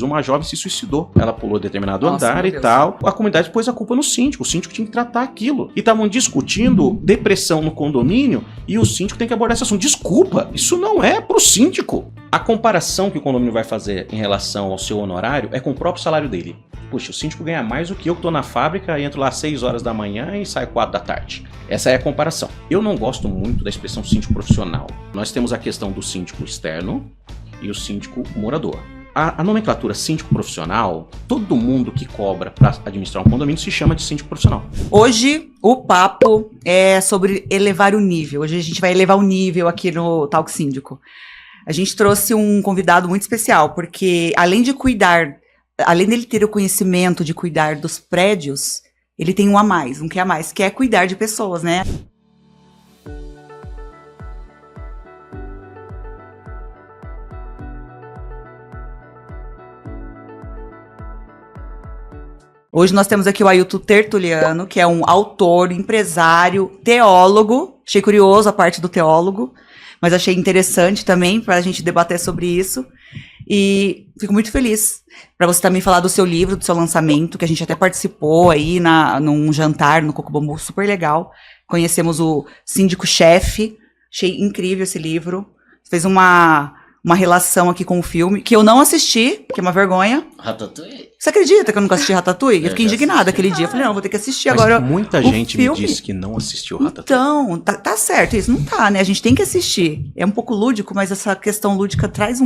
Uma jovem se suicidou. Ela pulou determinado andar e tal. A comunidade pôs a culpa no síndico. O síndico tinha que tratar aquilo. E estavam discutindo depressão no condomínio e o síndico tem que abordar esse assunto. Desculpa, isso não é pro síndico. A comparação que o condomínio vai fazer em relação ao seu honorário é com o próprio salário dele. Puxa, o síndico ganha mais do que eu que tô na fábrica e entro lá às 6 horas da manhã e saio 4 da tarde. Essa é a comparação. Eu não gosto muito da expressão síndico profissional. Nós temos a questão do síndico externo e o síndico morador. A nomenclatura síndico profissional, todo mundo que cobra para administrar um condomínio se chama de síndico profissional. Hoje, o papo é sobre elevar o nível. Hoje a gente vai elevar o nível aqui no Talk Síndico. A gente trouxe um convidado muito especial, porque além de cuidar, além dele ter o conhecimento de cuidar dos prédios, ele tem um a mais, um que é a mais, que é cuidar de pessoas, né? Hoje nós temos aqui o Ailton Tertuliano, que é um autor, empresário, teólogo. Achei curioso a parte do teólogo, mas achei interessante também para a gente debater sobre isso. E fico muito feliz para você também falar do seu livro, do seu lançamento, que a gente até participou aí num jantar no Coco Bambu, super legal. Conhecemos o Síndico-Chefe, achei incrível esse livro. Fez uma relação aqui com o filme, que eu não assisti, que é uma vergonha. Ratatouille? Você acredita que eu nunca assisti Ratatouille? Eu fiquei indignada aquele dia. Eu falei, não, vou ter que assistir Mas agora. Muita gente me disse que não assistiu Ratatouille. Então, tá certo, isso não tá, né? A gente tem que assistir. É um pouco lúdico, mas essa questão lúdica traz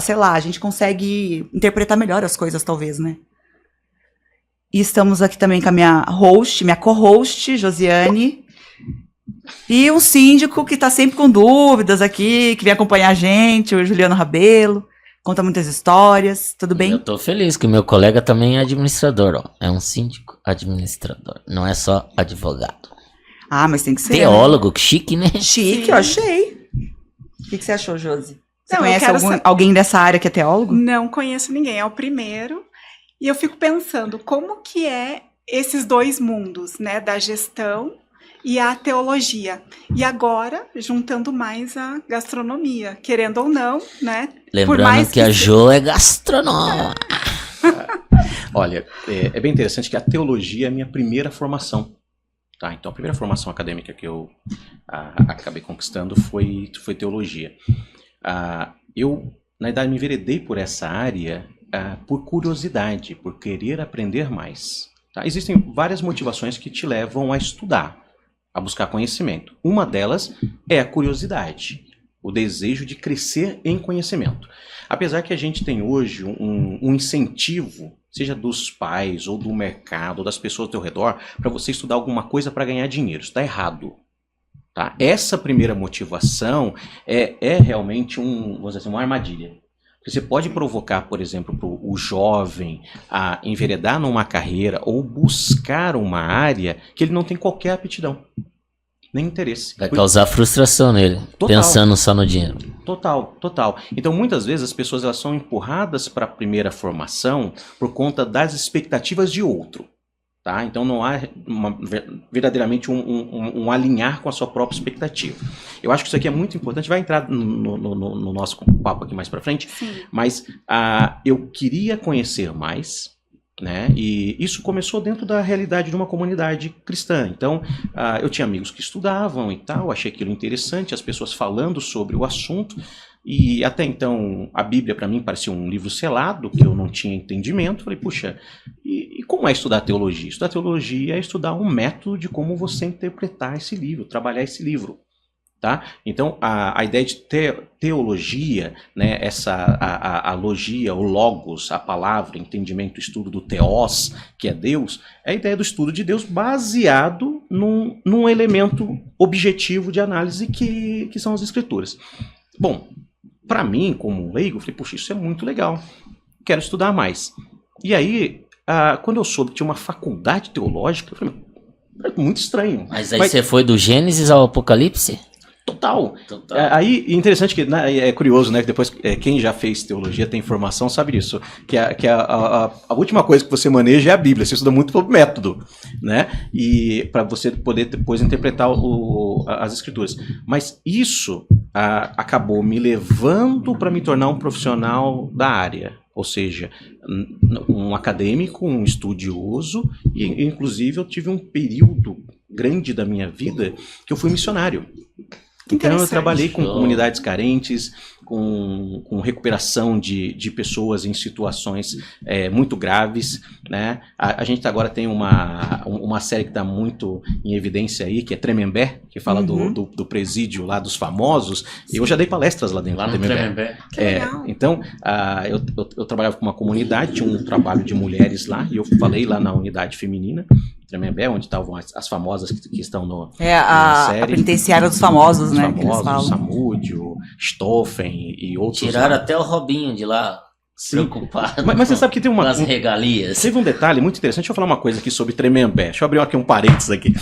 sei lá, a gente consegue interpretar melhor as coisas, talvez, né? E estamos aqui também com a minha co-host, Josiane. E um síndico que tá sempre com dúvidas aqui, que vem acompanhar a gente, o Juliano Rabelo. Conta muitas histórias, tudo bem? Eu tô feliz que meu colega também é administrador, ó. É um síndico administrador, não é só advogado. Ah, mas tem que ser. Teólogo, que chique, né? Chique, Sim. eu achei. O que você achou, Josi? Você Não, conhece eu quero alguém dessa área que é teólogo? Não conheço ninguém, é o primeiro. E eu fico pensando, como que é esses dois mundos, né? Da gestão e a teologia. E agora, juntando mais a gastronomia, querendo ou não, né? Lembrando que a Jo é gastronoma. Olha, é bem interessante que a teologia é a minha primeira formação. Tá? Então, a primeira formação acadêmica que eu acabei conquistando foi teologia. Eu, na idade, me enveredei por essa área por curiosidade, por querer aprender mais. Tá? Existem várias motivações que te levam a estudar, a buscar conhecimento. Uma delas é a curiosidade, o desejo de crescer em conhecimento. Apesar que a gente tem hoje um incentivo, seja dos pais, ou do mercado, ou das pessoas ao teu redor, para você estudar alguma coisa para ganhar dinheiro. Isso está errado. Tá? Essa primeira motivação é realmente vamos dizer assim, uma armadilha. Você pode provocar, por exemplo, o jovem a enveredar numa carreira ou buscar uma área que ele não tem qualquer aptidão, nem interesse. Vai causar frustração nele, Total. pensando só no dinheiro. Total. Então, muitas vezes, as pessoas elas são empurradas para a primeira formação por conta das expectativas de outro. Tá? Então, não há verdadeiramente um alinhar com a sua própria expectativa. Eu acho que isso aqui é muito importante. Vai entrar no nosso papo aqui mais para frente. Sim. Mas eu queria conhecer mais, né? E isso começou dentro da realidade de uma comunidade cristã. Então, eu tinha amigos que estudavam e tal, achei aquilo interessante, as pessoas falando sobre o assunto. E até então, a Bíblia para mim parecia um livro selado, que eu não tinha entendimento. Falei, puxa, e como é estudar teologia? Estudar teologia é estudar um método de como você interpretar esse livro, trabalhar esse livro. Tá? Então, a ideia de teologia, né, a logia, o logos, a palavra, entendimento, o estudo do teós, que é Deus, é a ideia do estudo de Deus baseado num elemento objetivo de análise que são as Escrituras. Bom, para mim, como leigo, eu falei, puxa, isso é muito legal, quero estudar mais. E aí, quando eu soube que tinha uma faculdade teológica, eu falei, é muito estranho. Mas aí você foi do Gênesis ao Apocalipse? Total. Aí, interessante que, é curioso, né, que depois quem já fez teologia, tem formação, sabe disso, que a última coisa que você maneja é a Bíblia, você estuda muito sobre método, né, e para você poder depois interpretar as Escrituras. Mas isso acabou me levando para me tornar um profissional da área. Ou seja, um acadêmico, um estudioso, e inclusive eu tive um período grande da minha vida que eu fui missionário. Então eu trabalhei com comunidades carentes, com recuperação de pessoas em situações muito graves, né? A gente agora tem uma série que está muito em evidência aí, que é Tremembé, que fala do presídio lá dos famosos. Sim. Eu já dei palestras lá dentro do Tremembé. Então, eu trabalhava com uma comunidade, tinha um trabalho de mulheres lá, e eu falei lá na unidade feminina, Tremembé, onde estavam as famosas que estão na série. A penitenciária dos famosos, né? Os famosos, Samúdio, Stoffen e outros. Tiraram até o Robinho de lá, preocupado. Mas você sabe que tem com as regalias. Teve um detalhe muito interessante. Deixa eu falar uma coisa aqui sobre Tremembé. Deixa eu abrir aqui um parênteses aqui.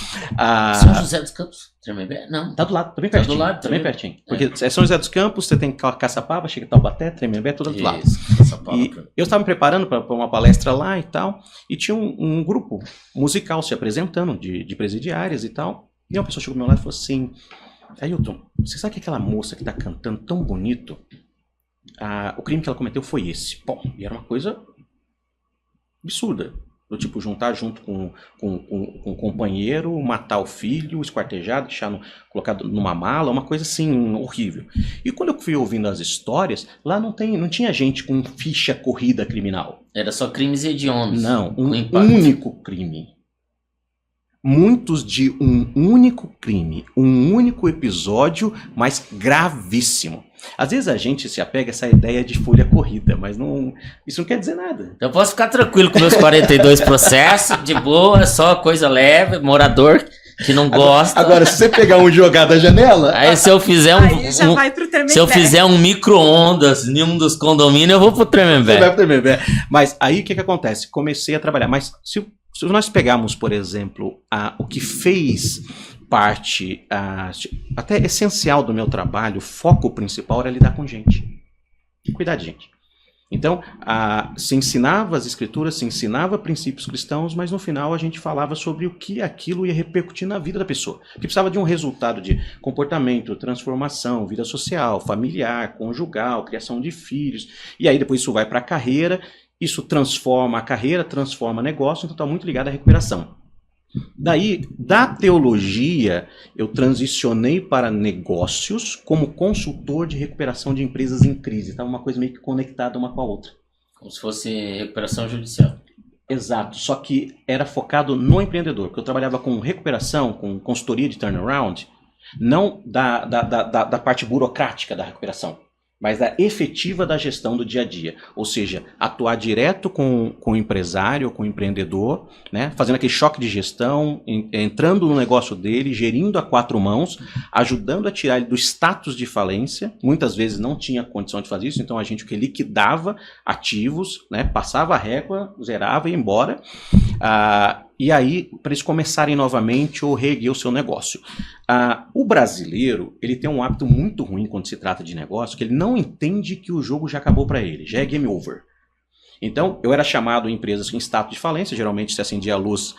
São José dos Campos, Tremembé? Não. Tá do lado, tá bem pertinho. Tá do lado, tá bem pertinho. Porque é São José dos Campos, você tem Caçapava, chega Taubaté, Tremembé, tudo do lado. E eu estava me preparando para uma palestra lá e tal, e tinha um grupo musical se apresentando, de presidiárias e tal, e uma pessoa chegou do meu lado e falou assim: Ailton, você sabe que aquela moça que está cantando tão bonito, o crime que ela cometeu foi esse. Bom, e era uma coisa absurda. Do tipo, juntar junto com um companheiro, matar o filho, esquartejado, colocado numa mala, uma coisa assim, horrível. E quando eu fui ouvindo as histórias, lá não tinha gente com ficha corrida criminal. Era só crimes hediondos. Não, um único crime. Muitos de um único crime, um único episódio, mas gravíssimo. Às vezes a gente se apega a essa ideia de folha corrida, mas isso não quer dizer nada. Eu posso ficar tranquilo com meus 42 processos, de boa, só coisa leve, morador que não gosta. Agora, se você pegar um e jogar da janela... Aí se eu fizer se eu fizer um micro-ondas em um dos condomínios, eu vou pro Tremembé. Você vai pro Tremembé. Mas aí o que acontece? Comecei a trabalhar, mas se nós pegarmos, por exemplo, o que fez parte, até essencial do meu trabalho, o foco principal era lidar com gente. Cuidar de gente. Então, se ensinava as escrituras, se ensinava princípios cristãos, mas no final a gente falava sobre o que aquilo ia repercutir na vida da pessoa. Que precisava de um resultado de comportamento, transformação, vida social, familiar, conjugal, criação de filhos. E aí depois isso vai para a carreira. Isso transforma a carreira, transforma negócio, então está muito ligado à recuperação. Daí, da teologia, eu transicionei para negócios como consultor de recuperação de empresas em crise. Estava uma coisa meio que conectada uma com a outra. Como se fosse recuperação judicial. Exato, só que era focado no empreendedor, porque eu trabalhava com recuperação, com consultoria de turnaround, não da parte burocrática da recuperação, mas da efetiva da gestão do dia a dia. Ou seja, atuar direto com o empresário, com o empreendedor, né? Fazendo aquele choque de gestão, entrando no negócio dele, gerindo a 4 mãos, ajudando a tirar ele do status de falência. Muitas vezes não tinha condição de fazer isso, então a gente liquidava ativos, né? Passava a régua, zerava e ia embora. E aí, para eles começarem novamente ou reerguer o seu negócio. O brasileiro, ele tem um hábito muito ruim quando se trata de negócio, que ele não entende que o jogo já acabou para ele, já é game over. Então, eu era chamado em empresas em status de falência, geralmente se acendia a luz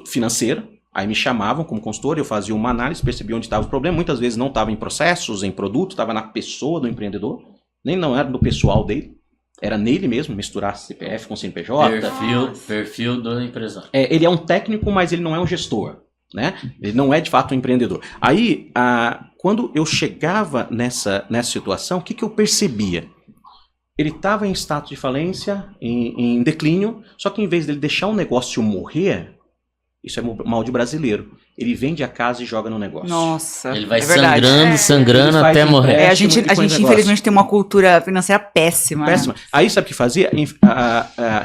financeira, aí me chamavam como consultor, eu fazia uma análise, percebia onde estava o problema, muitas vezes não estava em processos, em produto, estava na pessoa do empreendedor, nem não era do pessoal dele. Era nele mesmo, misturar CPF com CNPJ. Perfil do empresário. Ele é um técnico, mas ele não é um gestor, né? Ele não é de fato um empreendedor. Aí, quando eu chegava nessa situação, o que eu percebia? Ele estava em status de falência, em declínio, só que em vez dele deixar o negócio morrer, isso é mal de brasileiro, ele vende a casa e joga no negócio. Nossa, ele vai sangrando até morrer. A gente infelizmente tem uma cultura financeira péssima. Péssima. Né? Aí sabe o que fazia?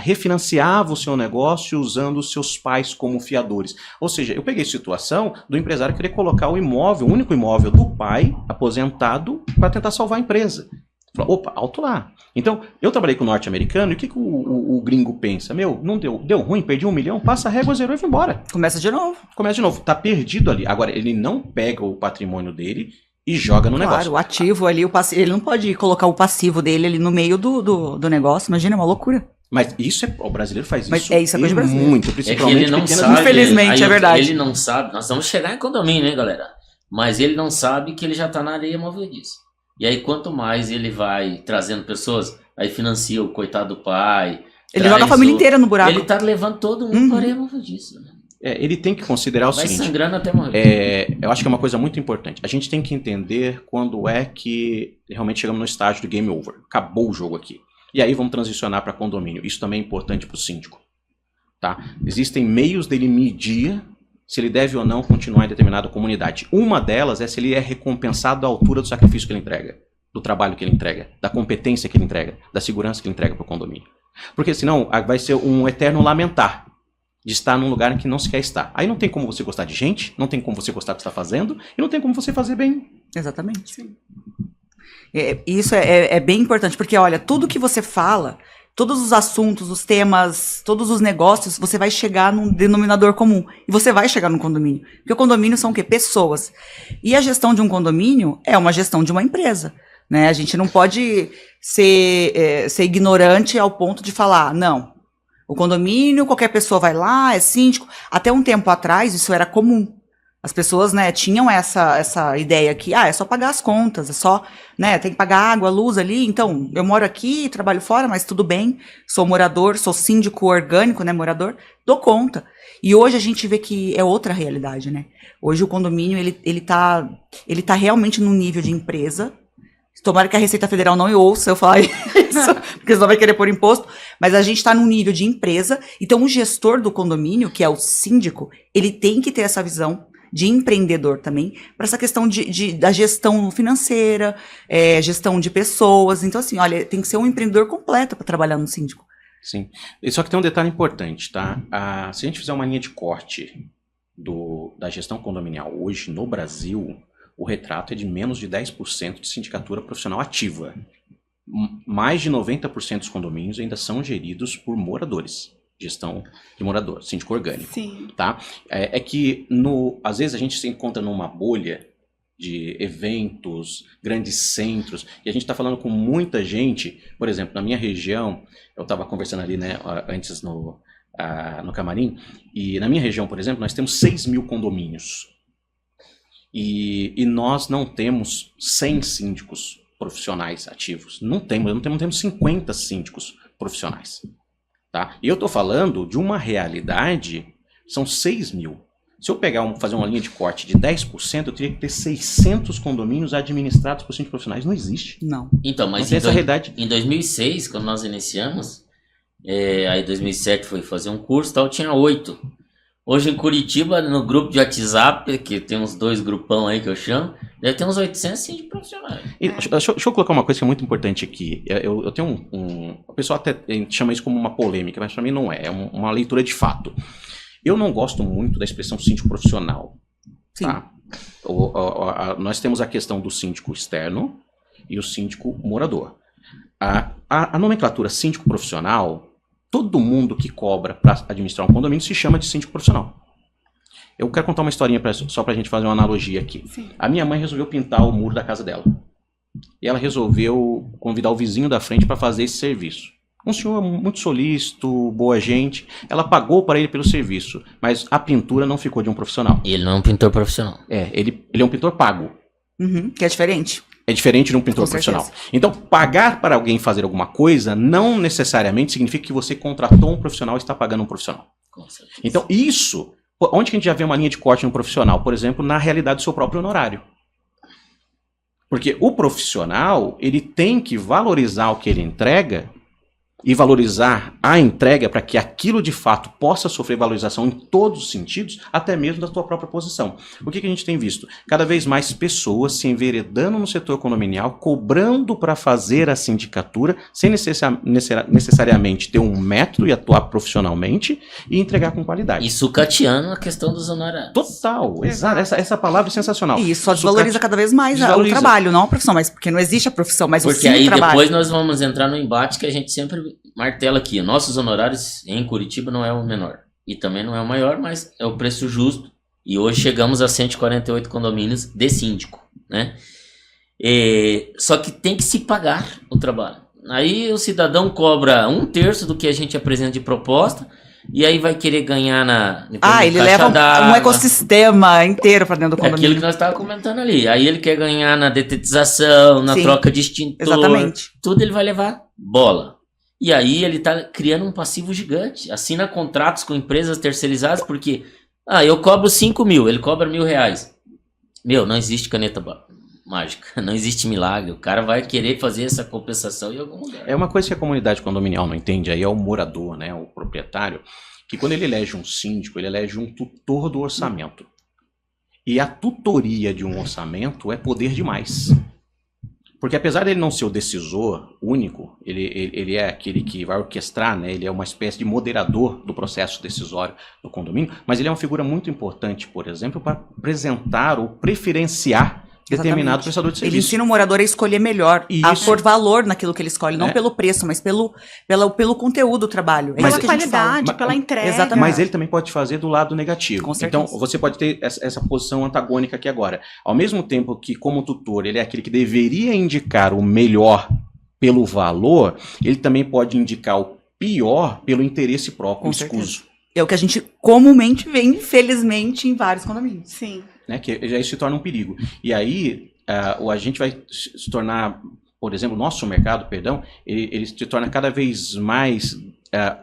Refinanciava o seu negócio usando os seus pais como fiadores. Ou seja, eu peguei a situação do empresário querer colocar o único imóvel do pai, aposentado, para tentar salvar a empresa. Falou, opa, alto lá. Então, eu trabalhei com o norte-americano e o que o gringo pensa? Não deu ruim, perdi 1 milhão, passa a régua, zerou e vai embora. Começa de novo. Tá perdido ali. Agora, ele não pega o patrimônio dele e joga no negócio. Claro, o ativo ali, o passivo, ele não pode colocar o passivo dele ali no meio do negócio, imagina, é uma loucura. Mas o brasileiro faz Mas isso. Isso é coisa brasileira. Muito, principalmente ele não sabe, infelizmente, é verdade. Ele não sabe, nós vamos chegar em condomínio, né, galera? Mas ele não sabe que ele já tá na areia movediça. E aí, quanto mais ele vai trazendo pessoas, aí financia o coitado do pai. Ele joga a família inteira no buraco. Ele tá levando todo mundo para remover disso. Né? Ele tem que considerar o vai seguinte. Sangrando até morrer. Eu acho que é uma coisa muito importante. A gente tem que entender quando é que realmente chegamos no estágio do game over. Acabou o jogo aqui. E aí vamos transicionar para condomínio. Isso também é importante para o síndico. Tá? Existem meios dele medir se ele deve ou não continuar em determinada comunidade. Uma delas é se ele é recompensado à altura do sacrifício que ele entrega, do trabalho que ele entrega, da competência que ele entrega, da segurança que ele entrega para o condomínio. Porque senão vai ser um eterno lamentar de estar num lugar em que não se quer estar. Aí não tem como você gostar de gente, não tem como você gostar do que está fazendo, e não tem como você fazer bem. Exatamente. Sim. Isso é bem importante, porque olha, tudo que você fala, todos os assuntos, os temas, todos os negócios, você vai chegar num denominador comum. E você vai chegar num condomínio. Porque o condomínio são o quê? Pessoas. E a gestão de um condomínio é uma gestão de uma empresa. Né? A gente não pode ser ignorante ao ponto de falar, não, o condomínio, qualquer pessoa vai lá, é síndico. Até um tempo atrás, isso era comum. As pessoas, né, tinham essa ideia que, é só pagar as contas, é só, né, tem que pagar água, luz ali, então, eu moro aqui, trabalho fora, mas tudo bem, sou morador, sou síndico orgânico, né, morador, dou conta. E hoje a gente vê que é outra realidade, né. Hoje o condomínio, ele tá realmente num nível de empresa. Tomara que a Receita Federal não ouça eu falar isso, porque senão vai querer pôr imposto, mas a gente está num nível de empresa, então o gestor do condomínio, que é o síndico, ele tem que ter essa visão de empreendedor também, para essa questão da gestão financeira, gestão de pessoas. Então, assim, olha, tem que ser um empreendedor completo para trabalhar no síndico. Sim. Só que tem um detalhe importante, tá? Se a gente fizer uma linha de corte da gestão condominial hoje no Brasil, o retrato é de menos de 10% de sindicatura profissional ativa. Mais de 90% dos condomínios ainda são geridos por moradores. Gestão de morador, síndico orgânico. Sim. Tá? É que, às vezes, a gente se encontra numa bolha de eventos, grandes centros, e a gente está falando com muita gente. Por exemplo, na minha região, eu estava conversando ali, né, antes no camarim, e na minha região, por exemplo, nós temos 6 mil condomínios. E nós não temos 100 síndicos profissionais ativos. Não temos 50 síndicos profissionais. Tá? E eu estou falando de uma realidade, são 6 mil. Se eu fazer uma linha de corte de 10%, eu teria que ter 600 condomínios administrados por síndicos profissionais. Não existe. Não. Então, mas essa realidade. Em 2006, quando nós iniciamos, aí em 2007 foi fazer um curso e tal, tinha 8. Hoje em Curitiba, no grupo de WhatsApp, que tem uns 2 grupão aí que eu chamo, deve ter uns 800 síndicos profissionais. Deixa eu colocar uma coisa que é muito importante aqui. Eu tenho o pessoal até chama isso como uma polêmica, mas para mim não é. É uma leitura de fato. Eu não gosto muito da expressão síndico profissional. Sim. Tá? Nós temos a questão do síndico externo e o síndico morador. A nomenclatura síndico profissional, todo mundo que cobra para administrar um condomínio se chama de síndico profissional. Eu quero contar uma historinha só para a gente fazer uma analogia aqui. Sim. A minha mãe resolveu pintar o muro da casa dela. E ela resolveu convidar o vizinho da frente para fazer esse serviço. Um senhor muito solícito, boa gente. Ela pagou para ele pelo serviço, mas a pintura não ficou de um profissional. E ele não é um pintor profissional. Ele é um pintor pago. Uhum, que é diferente. É diferente de um pintor Com certeza. profissional. Então, pagar para alguém fazer alguma coisa não necessariamente significa que você contratou um profissional e está pagando um profissional. Com certeza. Então, isso... Onde que a gente já vê uma linha de corte no profissional? Por exemplo, na realidade do seu próprio honorário. Porque o profissional, ele tem que valorizar o que ele entrega e valorizar a entrega para que aquilo de fato possa sofrer valorização em todos os sentidos, até mesmo da sua própria posição. O que a gente tem visto? Cada vez mais pessoas se enveredando no setor condominial, cobrando para fazer a sindicatura, sem necessariamente ter um método e atuar profissionalmente e entregar com qualidade. E sucateando a questão dos honorários. Total, exato. Essa palavra é sensacional. E isso só desvaloriza cada vez mais o trabalho, não a profissão, mas porque não existe a profissão, mas porque o sim o trabalho. Depois nós vamos entrar no embate que a gente sempre martela aqui. Nossos honorários em Curitiba não é o menor. E também não é o maior, mas é o preço justo. E hoje chegamos a 148 condomínios de síndico, né? Só que tem que se pagar o trabalho. Aí o cidadão cobra 1/3 do que a gente apresenta de proposta, E aí vai querer ganhar na Ele leva um ecossistema inteiro para dentro do É condomínio. aquilo que nós estávamos comentando ali. Aí ele quer ganhar na detetização, na Sim, troca de extintor. exatamente. Tudo ele vai levar bola. E aí ele está criando um passivo gigante. Assina contratos com empresas terceirizadas porque... eu cobro 5 mil, ele cobra R$1.000. Meu, não existe caneta mágica, não existe milagre. O cara vai querer fazer essa compensação em algum lugar. É uma coisa que a comunidade condominial não entende, aí é o morador, né, o proprietário, que quando ele elege um síndico, ele elege um tutor do orçamento. E a tutoria de um orçamento é poder demais. Porque apesar dele não ser o decisor único, ele é aquele que vai orquestrar, né? Ele é uma espécie de moderador do processo decisório do condomínio, mas ele é uma figura muito importante, por exemplo, para apresentar ou preferenciar determinado prestador de serviço. Ele ensina o morador a escolher melhor, a pôr valor naquilo que ele escolhe, não pelo preço, mas pelo conteúdo do trabalho. Pela qualidade, pela entrega. Exatamente. Mas ele também pode fazer do lado negativo. Com certeza. Então, você pode ter essa posição antagônica aqui agora. Ao mesmo tempo que, como tutor, ele é aquele que deveria indicar o melhor pelo valor, ele também pode indicar o pior pelo interesse próprio, escuso. É o que a gente comumente vê, infelizmente, em vários condomínios. Sim. Né, que já isso se torna um perigo. E aí, a gente vai se tornar, por exemplo, o nosso mercado, ele se torna cada vez mais,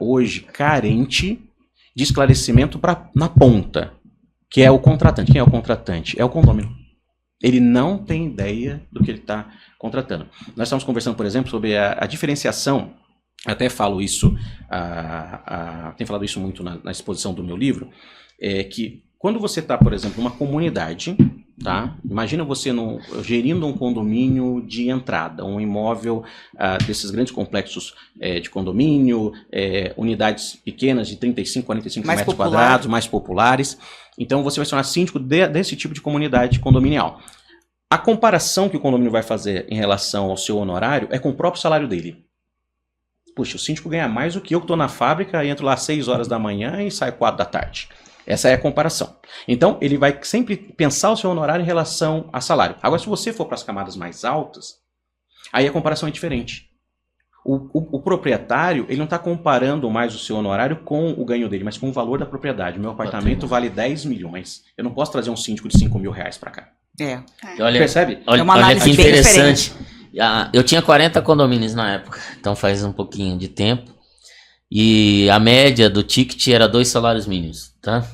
hoje, carente de esclarecimento na ponta, que é o contratante. Quem é o contratante? É o condômino. Ele não tem ideia do que ele está contratando. Nós estamos conversando, por exemplo, sobre a diferenciação. Até falo isso, tenho falado isso muito na exposição do meu livro, que quando você está, por exemplo, numa comunidade, tá? Imagina você gerindo um condomínio de entrada, um imóvel desses grandes complexos de condomínio, unidades pequenas de 35, 45 mais metros popular. quadrados, mais populares. Então você vai se tornar síndico desse tipo de comunidade condominial. A comparação que o condomínio vai fazer em relação ao seu honorário é com o próprio salário dele. Puxa, o síndico ganha mais do que eu que estou na fábrica, entro lá às 6 horas da manhã e saio 4 da tarde. Essa é a comparação. Então, ele vai sempre pensar o seu honorário em relação a salário. Agora, se você for para as camadas mais altas, aí a comparação é diferente. O proprietário, ele não está comparando mais o seu honorário com o ganho dele, mas com o valor da propriedade. Meu apartamento vale 10 milhões. Eu não posso trazer um síndico de 5 mil reais para cá. Percebe? Olha, É uma análise que bem interessante. Eu tinha 40 condomínios na época, então faz um pouquinho de tempo. E a média do ticket era 2 salários mínimos, tá?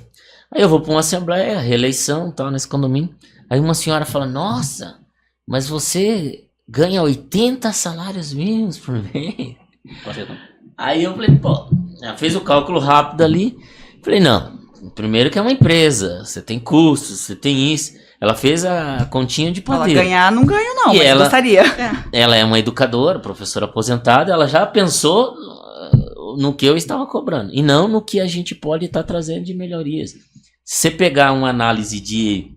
Aí eu vou para uma assembleia, reeleição, tal, nesse condomínio. Aí uma senhora fala, nossa, mas você ganha 80 salários mínimos por mês? Aí eu falei, pô, ela fez o cálculo rápido ali. Falei, não, primeiro que é uma empresa, você tem custos, você tem isso. Ela fez a continha de poder. Ela ganhar, não ganho não, E mas ela- gostaria. Ela é uma educadora, professora aposentada, ela já pensou no que eu estava cobrando e não no que a gente pode estar trazendo de melhorias. Se você pegar uma análise de...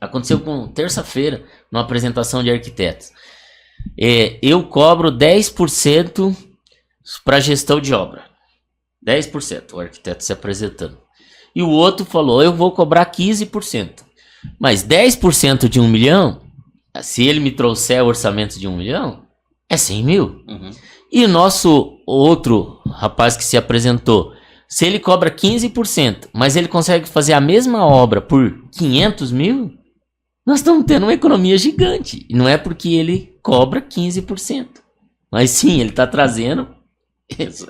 Aconteceu com terça-feira, numa apresentação de arquitetos. Eu cobro 10% para gestão de obra. 10%, o arquiteto se apresentando. E o outro falou, eu vou cobrar 15%. Mas 10% de 1 milhão, se ele me trouxer orçamento de 1 milhão, é 100 mil. Uhum. E o nosso outro rapaz que se apresentou, se ele cobra 15%, mas ele consegue fazer a mesma obra por 500 mil, nós estamos tendo uma economia gigante. E não é porque ele cobra 15%. Mas sim, ele está trazendo.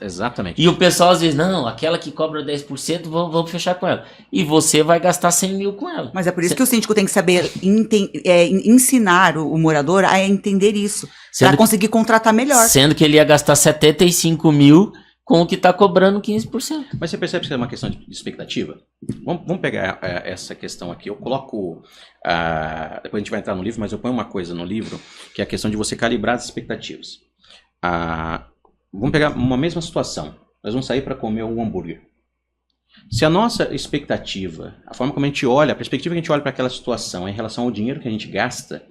Exatamente. E o pessoal às vezes, não, aquela que cobra 10%, vamos fechar com ela. E você vai gastar 100 mil com ela. Mas é por isso que o síndico tem que saber ensinar o morador a entender isso. Para conseguir contratar melhor. Sendo que ele ia gastar 75 mil com o que está cobrando 15%. Mas você percebe que é uma questão de expectativa? Vamos pegar essa questão aqui. Eu coloco... depois a gente vai entrar no livro, mas eu ponho uma coisa no livro, que é a questão de você calibrar as expectativas. Vamos pegar uma mesma situação. Nós vamos sair para comer um hambúrguer. Se a nossa expectativa, a forma como a gente olha, a perspectiva que a gente olha para aquela situação é em relação ao dinheiro que a gente gasta,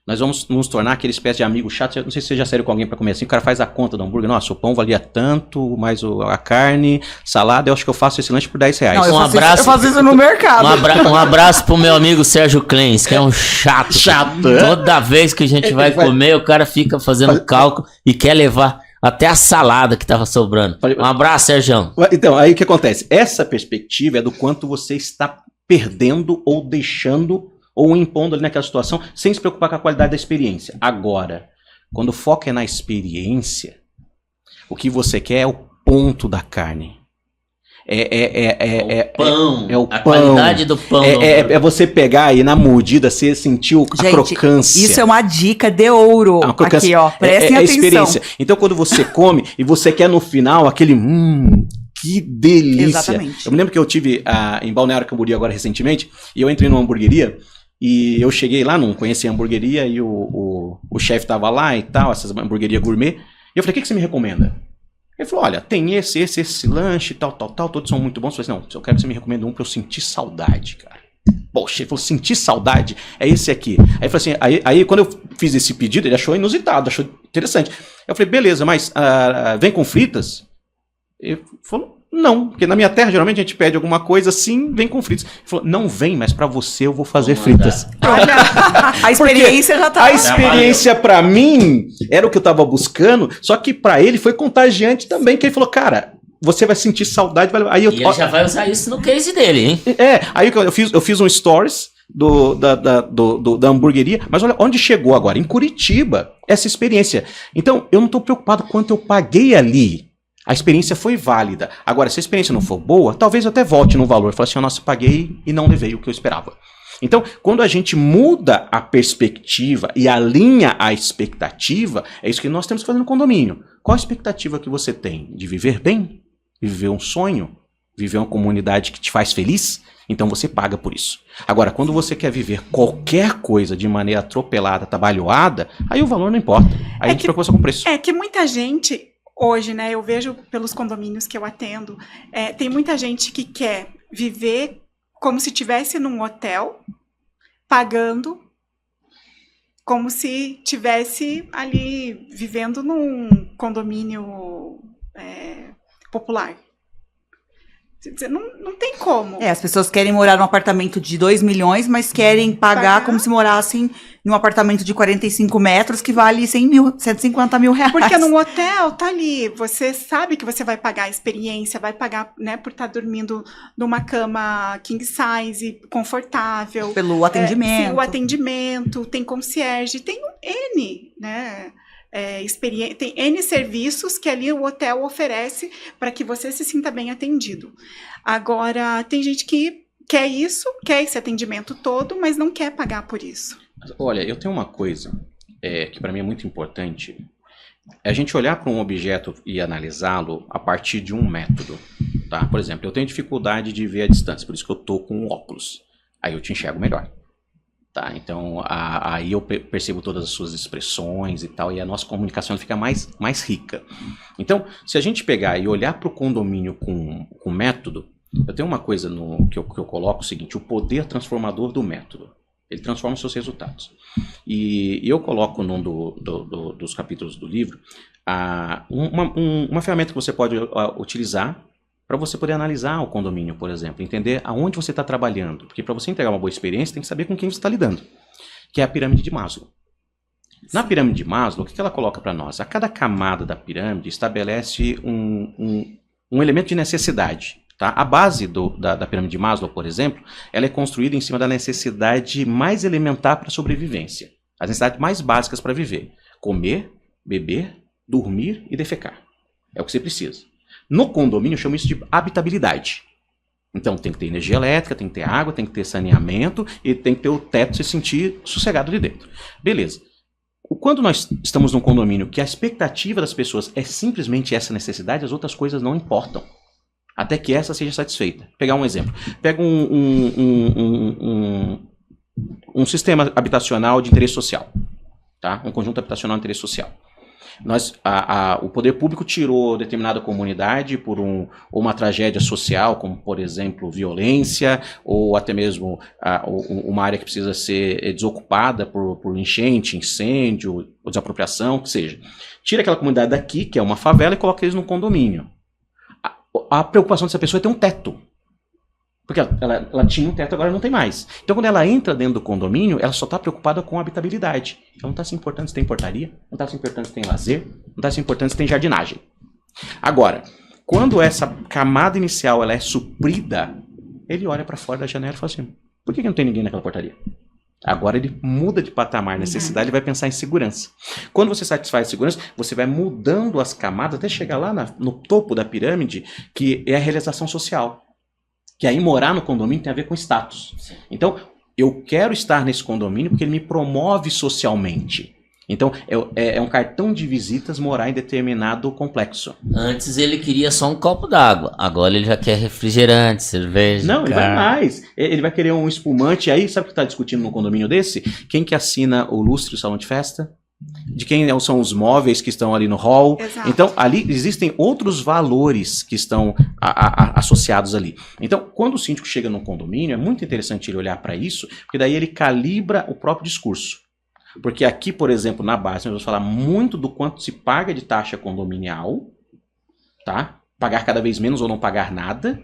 nós vamos nos tornar aquele espécie de amigo chato. Não sei se você já saiu com alguém para comer assim, o cara faz a conta do hambúrguer. Nossa, o pão valia tanto, mais a carne, salada, eu acho que eu faço esse lanche por 10 reais. Não, Um abraço. Eu faço isso no mercado. Um abraço pro meu amigo Sérgio Clens, que é um chato. Chato. Toda vez que a gente vai comer, o cara fica fazendo cálculo e quer levar. até a salada que tava sobrando. Um abraço, Sérgio. Então, aí o que acontece? Essa perspectiva é do quanto você está perdendo ou deixando ou impondo ali naquela situação sem se preocupar com a qualidade da experiência. Agora, quando o foco é na experiência, o que você quer é o ponto da carne. É o pão. É o a pão. qualidade do pão. É você pegar aí na mordida, você sentiu a Gente, crocância. isso é uma dica de ouro. A crocância. Aqui, ó. Prestem a atenção. experiência. Então, quando você come e você quer no final aquele que delícia. Exatamente. Eu me lembro que eu tive em Balneário Camboriú agora recentemente, e eu entrei numa hamburgueria, e eu cheguei lá, não conhecia a hamburgueria, e o chefe tava lá e tal, essas hamburgueria gourmet, e eu falei, o que você me recomenda? Ele falou, olha, tem esse lanche, tal, todos são muito bons. Eu falei, não, eu quero que você me recomenda um pra eu sentir saudade, cara. Poxa, ele falou, sentir saudade é esse aqui. Aí eu falei assim, aí quando eu fiz esse pedido, ele achou inusitado, achou interessante. Eu falei, beleza, mas vem com fritas? Ele falou, não, porque na minha terra geralmente a gente pede alguma coisa assim, vem com fritas. Ele falou, não vem, mas pra você eu vou fazer fritas. Olha, a experiência já tá. A experiência pra mim era o que eu tava buscando, só que pra ele foi contagiante também, que ele falou, cara, você vai sentir saudade. Aí e ele já vai usar isso no case dele, hein? Aí eu fiz um stories da hamburgueria, mas olha onde chegou agora, em Curitiba, essa experiência. Então, eu não tô preocupado quanto eu paguei ali. A experiência foi válida. Agora, se a experiência não for boa, talvez eu até volte no valor. Fale assim, nossa, paguei e não levei o que eu esperava. Então, quando a gente muda a perspectiva e alinha a expectativa, é isso que nós temos que fazer no condomínio. Qual a expectativa que você tem? De viver bem? Viver um sonho? Viver uma comunidade que te faz feliz? Então você paga por isso. Agora, quando você quer viver qualquer coisa de maneira atropelada, atabalhoada, aí o valor não importa. Aí a gente preocupa só com o preço. É que muita gente... Hoje, né, eu vejo pelos condomínios que eu atendo, tem muita gente que quer viver como se estivesse num hotel, pagando, como se estivesse ali vivendo num condomínio popular. Não tem como. As pessoas querem morar num apartamento de 2 milhões, mas querem pagar como se morassem num apartamento de 45 metros que vale 150 mil reais. Porque num hotel tá ali, você sabe que você vai pagar a experiência, vai pagar, né, por estar dormindo numa cama king size, confortável. Pelo atendimento. Sim, o atendimento, tem concierge, tem um N, né? Tem N serviços que ali o hotel oferece para que você se sinta bem atendido. Agora, tem gente que quer esse atendimento todo, mas não quer pagar por isso. Olha, eu tenho uma coisa que para mim é muito importante, é a gente olhar para um objeto e analisá-lo a partir de um método. Tá? Por exemplo, eu tenho dificuldade de ver a distância, por isso que eu estou com óculos. Aí eu te enxergo melhor. Tá, então, aí eu percebo todas as suas expressões e tal, e a nossa comunicação fica mais rica. Então, se a gente pegar e olhar para o condomínio com método, eu tenho uma coisa que eu coloco o seguinte, o poder transformador do método. Ele transforma os seus resultados. E eu coloco num dos capítulos do livro uma ferramenta que você pode utilizar para você poder analisar o condomínio, por exemplo, entender aonde você está trabalhando. Porque para você entregar uma boa experiência, tem que saber com quem você está lidando, que é a pirâmide de Maslow. Na pirâmide de Maslow, o que ela coloca para nós? A cada camada da pirâmide estabelece um elemento de necessidade. Tá? A base da pirâmide de Maslow, por exemplo, ela é construída em cima da necessidade mais elementar para a sobrevivência. As necessidades mais básicas para viver. Comer, beber, dormir e defecar. É o que você precisa. No condomínio, eu chamo isso de habitabilidade. Então, tem que ter energia elétrica, tem que ter água, tem que ter saneamento e tem que ter o teto se sentir sossegado ali dentro. Beleza. Quando nós estamos num condomínio que a expectativa das pessoas é simplesmente essa necessidade, as outras coisas não importam. Até que essa seja satisfeita. Vou pegar um exemplo. Pega um sistema habitacional de interesse social. Tá? Um conjunto habitacional de interesse social. O poder público tirou determinada comunidade por uma tragédia social, como, por exemplo, violência, ou até mesmo uma área que precisa ser desocupada por enchente, incêndio, ou desapropriação, que seja. Tira aquela comunidade daqui, que é uma favela, e coloca eles num condomínio. A preocupação dessa pessoa é ter um teto. Porque ela tinha um teto, agora não tem mais. Então, quando ela entra dentro do condomínio, ela só está preocupada com a habitabilidade. Ela não está se importando se tem portaria, não está se importando se tem lazer, não está se importando se tem jardinagem. Agora, quando essa camada inicial ela é suprida, ele olha para fora da janela e fala assim, por que não tem ninguém naquela portaria? Agora ele muda de patamar, necessidade, e vai pensar em segurança. Quando você satisfaz a segurança, você vai mudando as camadas até chegar lá no topo da pirâmide, que é a realização social. Que aí morar no condomínio tem a ver com status. Então, eu quero estar nesse condomínio porque ele me promove socialmente. Então, é um cartão de visitas morar em determinado complexo. Antes ele queria só um copo d'água, agora ele já quer refrigerante, cerveja. Não, ele vai mais. Ele vai querer um espumante. Aí, sabe o que está discutindo num condomínio desse? Quem que assina o lustre, o salão de festa? De quem são os móveis que estão ali no hall. Exato. Então, ali existem outros valores que estão associados ali. Então, quando o síndico chega num condomínio, é muito interessante ele olhar para isso, porque daí ele calibra o próprio discurso. Porque aqui, por exemplo, na base, nós vamos falar muito do quanto se paga de taxa condominial, tá? Pagar cada vez menos ou não pagar nada.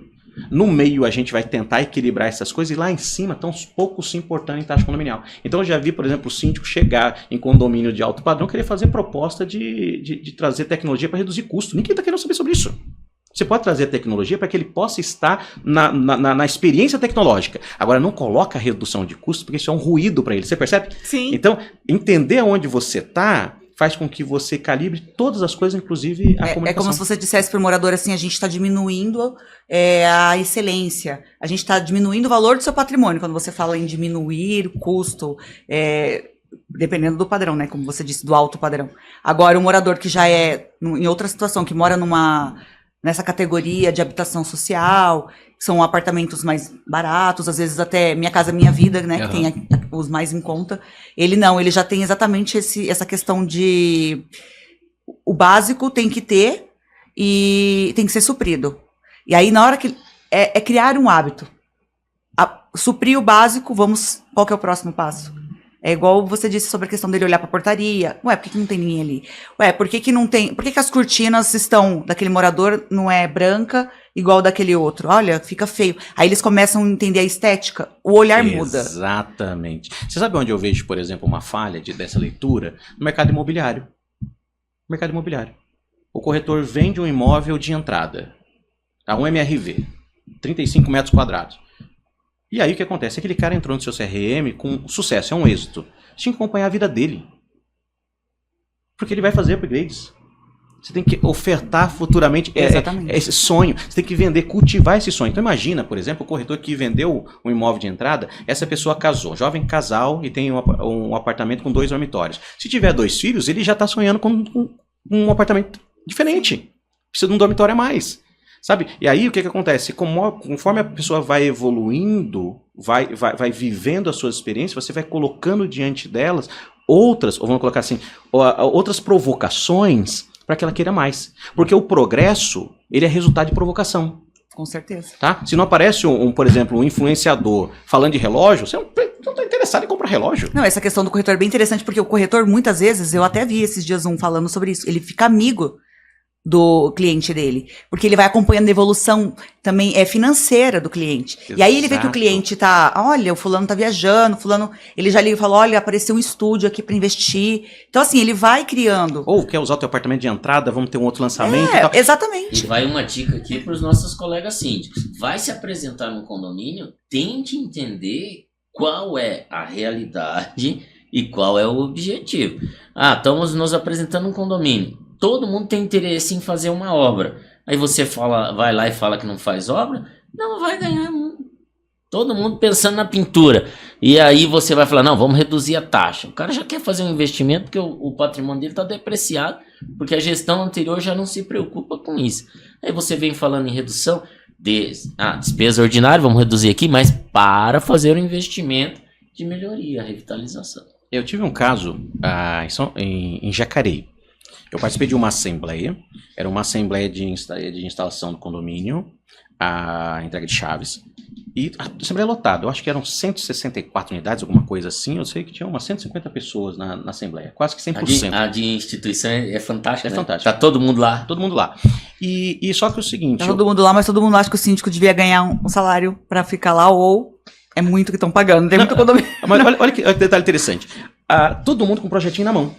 No meio, a gente vai tentar equilibrar essas coisas e lá em cima estão os poucos se importando em taxa condominial. Então, eu já vi, por exemplo, o síndico chegar em condomínio de alto padrão querer fazer proposta de trazer tecnologia para reduzir custo. Ninguém está querendo saber sobre isso. Você pode trazer a tecnologia para que ele possa estar na experiência tecnológica. Agora, não coloca a redução de custo, porque isso é um ruído para ele. Você percebe? Sim. Então, entender onde você está faz com que você calibre todas as coisas, inclusive a comunicação. É como se você dissesse para o morador assim, a gente está diminuindo a excelência, a gente está diminuindo o valor do seu patrimônio, quando você fala em diminuir o custo, dependendo do padrão, né, como você disse, do alto padrão. Agora, o morador que já é em outra situação, que mora nessa categoria de habitação social, são apartamentos mais baratos, às vezes até Minha Casa Minha Vida, né, que tem os mais em conta. Ele já tem exatamente essa questão de o básico tem que ter e tem que ser suprido. E aí, na hora que é criar um hábito. Suprir o básico, qual que é o próximo passo? É igual você disse sobre a questão dele olhar pra portaria. Ué, por que não tem ninguém ali? Ué, por que não tem... Por que as cortinas daquele morador não é branca igual daquele outro? Olha, fica feio. Aí eles começam a entender a estética. O olhar muda. Exatamente. Você sabe onde eu vejo, por exemplo, uma falha dessa leitura? No mercado imobiliário. Mercado imobiliário. O corretor vende um imóvel de entrada. A um MRV. 35 metros quadrados. E aí o que acontece? Aquele cara entrou no seu CRM com sucesso, é um êxito. Você tem que acompanhar a vida dele. Porque ele vai fazer upgrades. Você tem que ofertar futuramente esse sonho. Você tem que vender, cultivar esse sonho. Então imagina, por exemplo, o corretor que vendeu um imóvel de entrada, essa pessoa casou, jovem casal, e tem um apartamento com 2 dormitórios. Se tiver 2 filhos, ele já está sonhando com um apartamento diferente. Precisa de um dormitório a mais. Sabe? E aí o que acontece? Conforme a pessoa vai evoluindo, vai vivendo as suas experiências, você vai colocando diante delas outras provocações para que ela queira mais. Porque o progresso, ele é resultado de provocação. Com certeza. Tá? Se não aparece, por exemplo, um influenciador falando de relógio, você não está interessado em comprar relógio. Não, essa questão do corretor é bem interessante, porque o corretor, muitas vezes, eu até vi esses dias falando sobre isso, ele fica amigo do cliente dele, porque ele vai acompanhando a evolução também financeira do cliente. Exato. E aí ele vê que o cliente olha, o fulano tá viajando, ele já liga e fala, olha, apareceu um estúdio aqui para investir. Então assim, ele vai criando. Ou quer usar o teu apartamento de entrada, vamos ter um outro lançamento. E tal. Exatamente. E vai uma dica aqui para os nossos colegas síndicos. Vai se apresentar no condomínio, tente entender qual é a realidade e qual é o objetivo. Estamos nos apresentando um condomínio. Todo mundo tem interesse em fazer uma obra. Aí você vai lá e fala que não faz obra, não vai ganhar muito. Todo mundo pensando na pintura. E aí você vai falar, não, vamos reduzir a taxa. O cara já quer fazer um investimento porque o patrimônio dele está depreciado, porque a gestão anterior já não se preocupa com isso. Aí você vem falando em redução de despesa ordinária, vamos reduzir aqui, mas para fazer um investimento de melhoria, revitalização. Eu tive um caso em Jacareí. Eu participei de uma assembleia, era uma assembleia de instalação do condomínio, a entrega de chaves. E a Assembleia lotada, eu acho que eram 164 unidades, alguma coisa assim. Eu sei que tinha umas 150 pessoas na Assembleia, quase que 100%. A de instituição é fantástica. É né? fantástica. Tá todo mundo lá. Todo mundo lá. E só que o seguinte... Tá todo mundo lá, mas todo mundo acha que o síndico devia ganhar um salário pra ficar lá, ou é muito que estão pagando. Tem muito condomínio. Mas olha que detalhe interessante. Todo mundo com um projetinho na mão.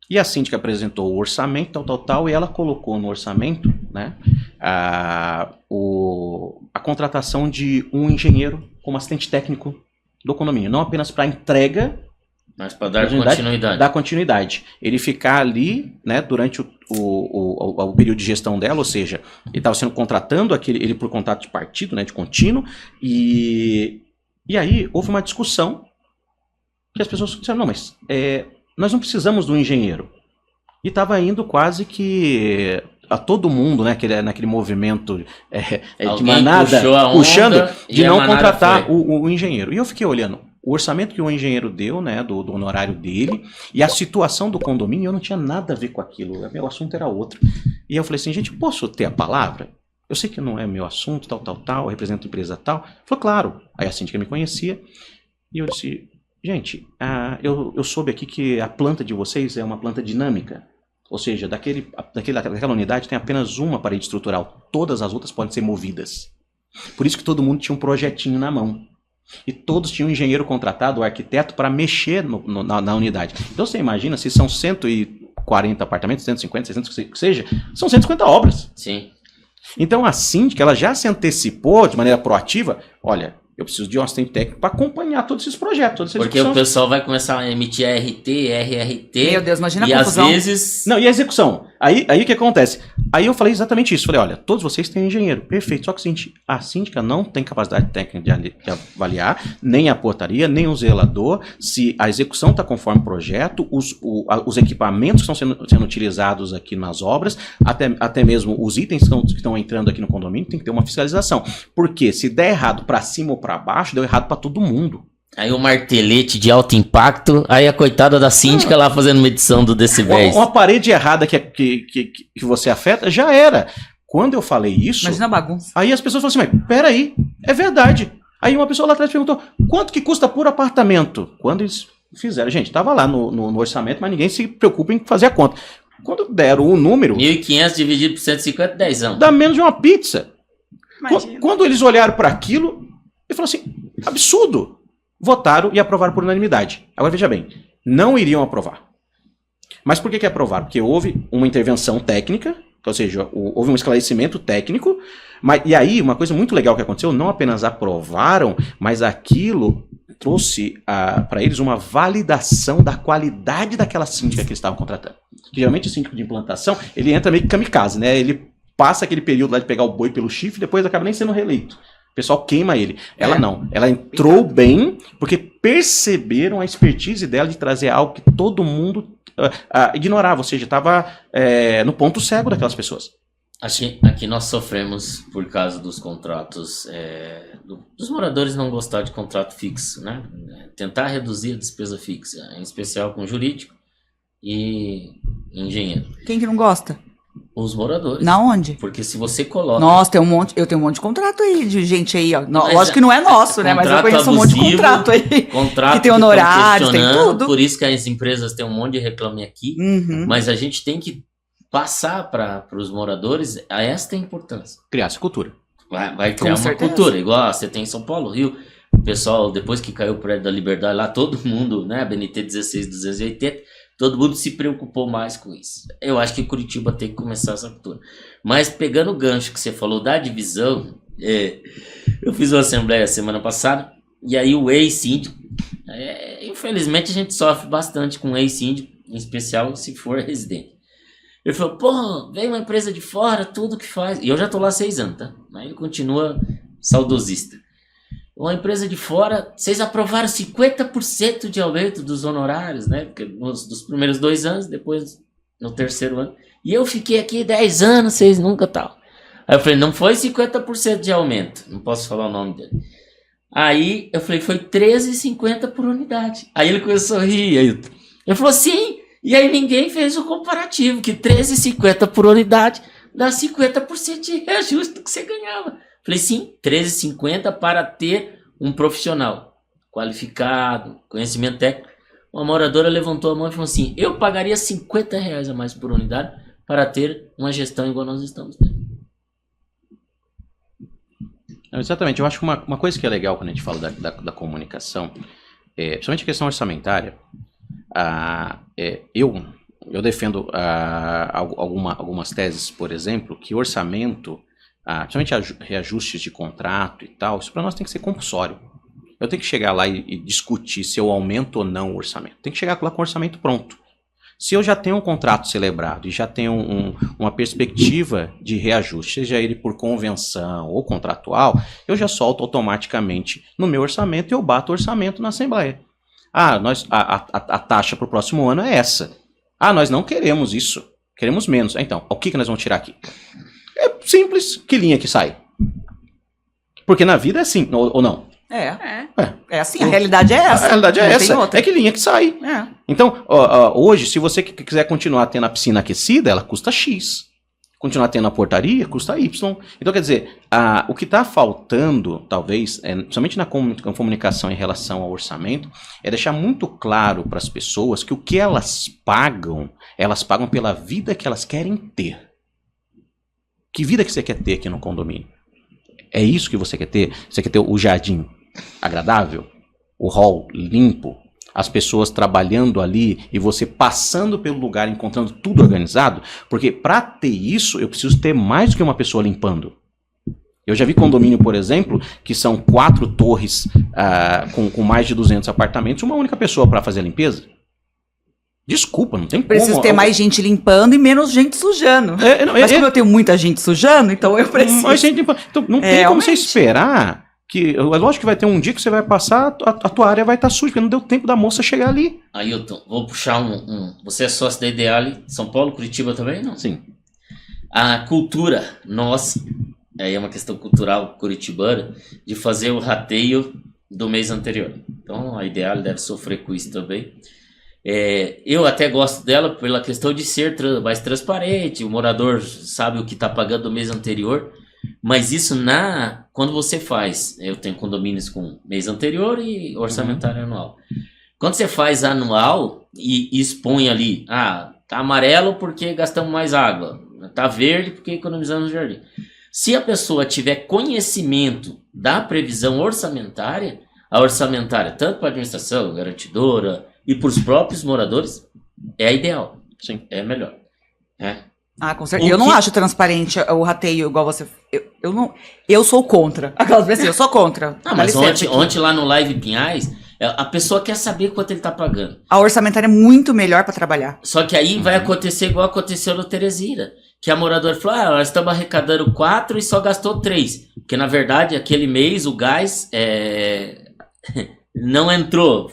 E a síndica apresentou o orçamento, tal, e ela colocou no orçamento, né, a contratação de um engenheiro como assistente técnico do condomínio. Não apenas para entrega, mas para dar continuidade. Dar continuidade. Ele ficar ali, né, durante o período de gestão dela, ou seja, ele estava sendo contratando ele por contrato de partido, né, de contínuo, e aí houve uma discussão que as pessoas disseram, não, mas nós não precisamos do engenheiro. E estava indo quase que a todo mundo, né, naquele movimento de manada, puxando de não contratar o engenheiro. E eu fiquei olhando o orçamento que o engenheiro deu, né, do honorário dele, e a situação do condomínio, eu não tinha nada a ver com aquilo. Meu assunto era outro. E eu falei assim, gente, posso ter a palavra? Eu sei que não é meu assunto, tal, eu represento a empresa tal. Falou, claro. Aí a síndica me conhecia, e eu disse... Gente, eu soube aqui que a planta de vocês é uma planta dinâmica. Ou seja, daquela unidade tem apenas uma parede estrutural. Todas as outras podem ser movidas. Por isso que todo mundo tinha um projetinho na mão. E todos tinham um engenheiro contratado, um arquiteto, para mexer na unidade. Então você imagina, se são 140 apartamentos, 150, 600, que seja, são 150 obras. Sim. Então a síndica, ela já se antecipou de maneira proativa. Olha... Eu preciso de um assistente técnico para acompanhar todos esses projetos. Porque o pessoal vai começar a emitir RT, RRT. Meu Deus, imagina a confusão. E às vezes... Não, e a execução? Aí o que acontece? Aí eu falei exatamente isso. Falei, olha, todos vocês têm engenheiro. Perfeito. Só que a síndica não tem capacidade técnica de avaliar, nem a portaria, nem o zelador, se a execução está conforme o projeto, os equipamentos que estão sendo utilizados aqui nas obras, até mesmo os itens que estão entrando aqui no condomínio, tem que ter uma fiscalização. Porque se der errado para cima ou para baixo, deu errado para todo mundo. Aí o martelete de alto impacto, aí a coitada da síndica lá fazendo medição do decibéis. Uma parede errada que você afeta, já era. Quando eu falei isso... Imagina a bagunça. Aí as pessoas falaram assim, mas peraí, é verdade. Aí uma pessoa lá atrás perguntou, quanto que custa por apartamento? Quando eles fizeram, gente, estava lá no orçamento, mas ninguém se preocupa em fazer a conta. Quando deram o número... 1.500 dividido por 150, 10 anos. Dá menos de uma pizza. Imagina. Quando eles olharam para aquilo, ele falou assim, absurdo. Votaram e aprovaram por unanimidade. Agora veja bem, não iriam aprovar. Mas por que aprovaram? Porque houve uma intervenção técnica, ou seja, houve um esclarecimento técnico, e aí uma coisa muito legal que aconteceu, não apenas aprovaram, mas aquilo trouxe para eles uma validação da qualidade daquela síndica que eles estavam contratando. Que, geralmente o síndico de implantação, ele entra meio que kamikaze, né? Ele passa aquele período lá de pegar o boi pelo chifre e depois acaba nem sendo reeleito. O pessoal queima ele. Ela não. Ela entrou bem porque perceberam a expertise dela de trazer algo que todo mundo ignorava. Ou seja, estava no ponto cego daquelas pessoas. Aqui nós sofremos por causa dos contratos, dos moradores não gostar de contrato fixo, né? Tentar reduzir a despesa fixa, em especial com jurídico e engenheiro. Quem que não gosta? Os moradores. Na onde? Porque se você coloca... Nossa, eu tenho um monte de contrato aí, de gente aí, ó. Lógico que não é nosso, né? Mas eu conheço um monte de contrato aí. Contrato que tem honorários, tem tudo. Por isso que as empresas têm um monte de reclame aqui. Uhum. Mas a gente tem que passar para os moradores a esta importância. Criar essa cultura. Vai criar uma cultura, igual você tem em São Paulo, Rio. O pessoal, depois que caiu o prédio da Liberdade lá, todo mundo, né? BNT 16280, todo mundo se preocupou mais com isso. Eu acho que Curitiba tem que começar essa cultura. Mas pegando o gancho que você falou da divisão, eu fiz uma assembleia semana passada, e aí o ex-síndico, infelizmente a gente sofre bastante com o ex-síndico, em especial se for residente. Ele falou, pô, vem uma empresa de fora, tudo que faz. E eu já tô lá há 6 anos, tá? Mas ele continua saudosista. Uma empresa de fora, vocês aprovaram 50% de aumento dos honorários, né? Porque dos primeiros 2 anos, depois no 3º ano. E eu fiquei aqui 10 anos, vocês nunca tal. Aí eu falei, não foi 50% de aumento. Não posso falar o nome dele. Aí eu falei, foi 13,50 por unidade. Aí ele começou a rir. Ele falou, sim. E aí ninguém fez o comparativo, que 13,50 por unidade dá 50% de reajuste do que você ganhava. Falei, sim, 13,50 para ter um profissional qualificado, conhecimento técnico. Uma moradora levantou a mão e falou assim, eu pagaria R$50 a mais por unidade para ter uma gestão igual nós estamos tendo. Exatamente, eu acho que uma coisa que é legal quando a gente fala da comunicação, principalmente a questão orçamentária, eu defendo algumas teses, por exemplo, que orçamento, principalmente reajustes de contrato e tal, isso para nós tem que ser compulsório. Eu tenho que chegar lá e discutir se eu aumento ou não o orçamento. Tem que chegar lá com o orçamento pronto. Se eu já tenho um contrato celebrado e já tenho uma perspectiva de reajuste, seja ele por convenção ou contratual, eu já solto automaticamente no meu orçamento e eu bato o orçamento na Assembleia. A taxa para o próximo ano é essa. Nós não queremos isso, queremos menos. Então, o que nós vamos tirar aqui? É simples, que linha que sai? Porque na vida é assim, ou não? É assim, a realidade é essa. A realidade é essa, é que linha que sai. Então, hoje, se você quiser continuar tendo a piscina aquecida, ela custa X. Continuar tendo a portaria, custa Y. Então, quer dizer, o que está faltando, talvez, principalmente na comunicação em relação ao orçamento, é deixar muito claro para as pessoas que o que elas pagam pela vida que elas querem ter. Que vida que você quer ter aqui no condomínio? É isso que você quer ter? Você quer ter o jardim agradável? O hall limpo? As pessoas trabalhando ali e você passando pelo lugar, encontrando tudo organizado? Porque para ter isso, eu preciso ter mais do que uma pessoa limpando. Eu já vi condomínio, por exemplo, que são 4 torres com mais de 200 apartamentos, uma única pessoa para fazer a limpeza. Desculpa, não tem como. Preciso ter mais gente limpando e menos gente sujando. Mas como eu tenho muita gente sujando, então eu preciso. Mais gente limpando. Então, não tem como você esperar que... É lógico que vai ter um dia que você vai passar, a tua área vai estar suja, porque não deu tempo da moça chegar ali. Ailton, vou puxar Você é sócio da Ideale, São Paulo, Curitiba também, não? Sim. A cultura nossa, aí é uma questão cultural curitibana, de fazer o rateio do mês anterior. Então a Ideale deve sofrer com isso também. Eu até gosto dela pela questão de ser mais transparente, o morador sabe o que está pagando do mês anterior, mas isso quando você faz, eu tenho condomínios com mês anterior e orçamentário anual. Quando você faz anual e expõe ali, tá amarelo porque gastamos mais água, tá verde porque economizamos no jardim. Se a pessoa tiver conhecimento da previsão orçamentária, a orçamentária, tanto para a administração, garantidora, e para os próprios moradores, é ideal. Sim. É melhor. Com certeza. Eu não acho transparente o rateio igual você... Eu sou contra. Aquelas vezes eu sou contra. Mas ontem lá no Live Pinhais, a pessoa quer saber quanto ele está pagando. A orçamentária é muito melhor para trabalhar. Só que aí vai acontecer igual aconteceu no Teresina. Que a moradora falou, nós estamos arrecadando 4 e só gastou 3. Porque na verdade, aquele mês, o gás não entrou.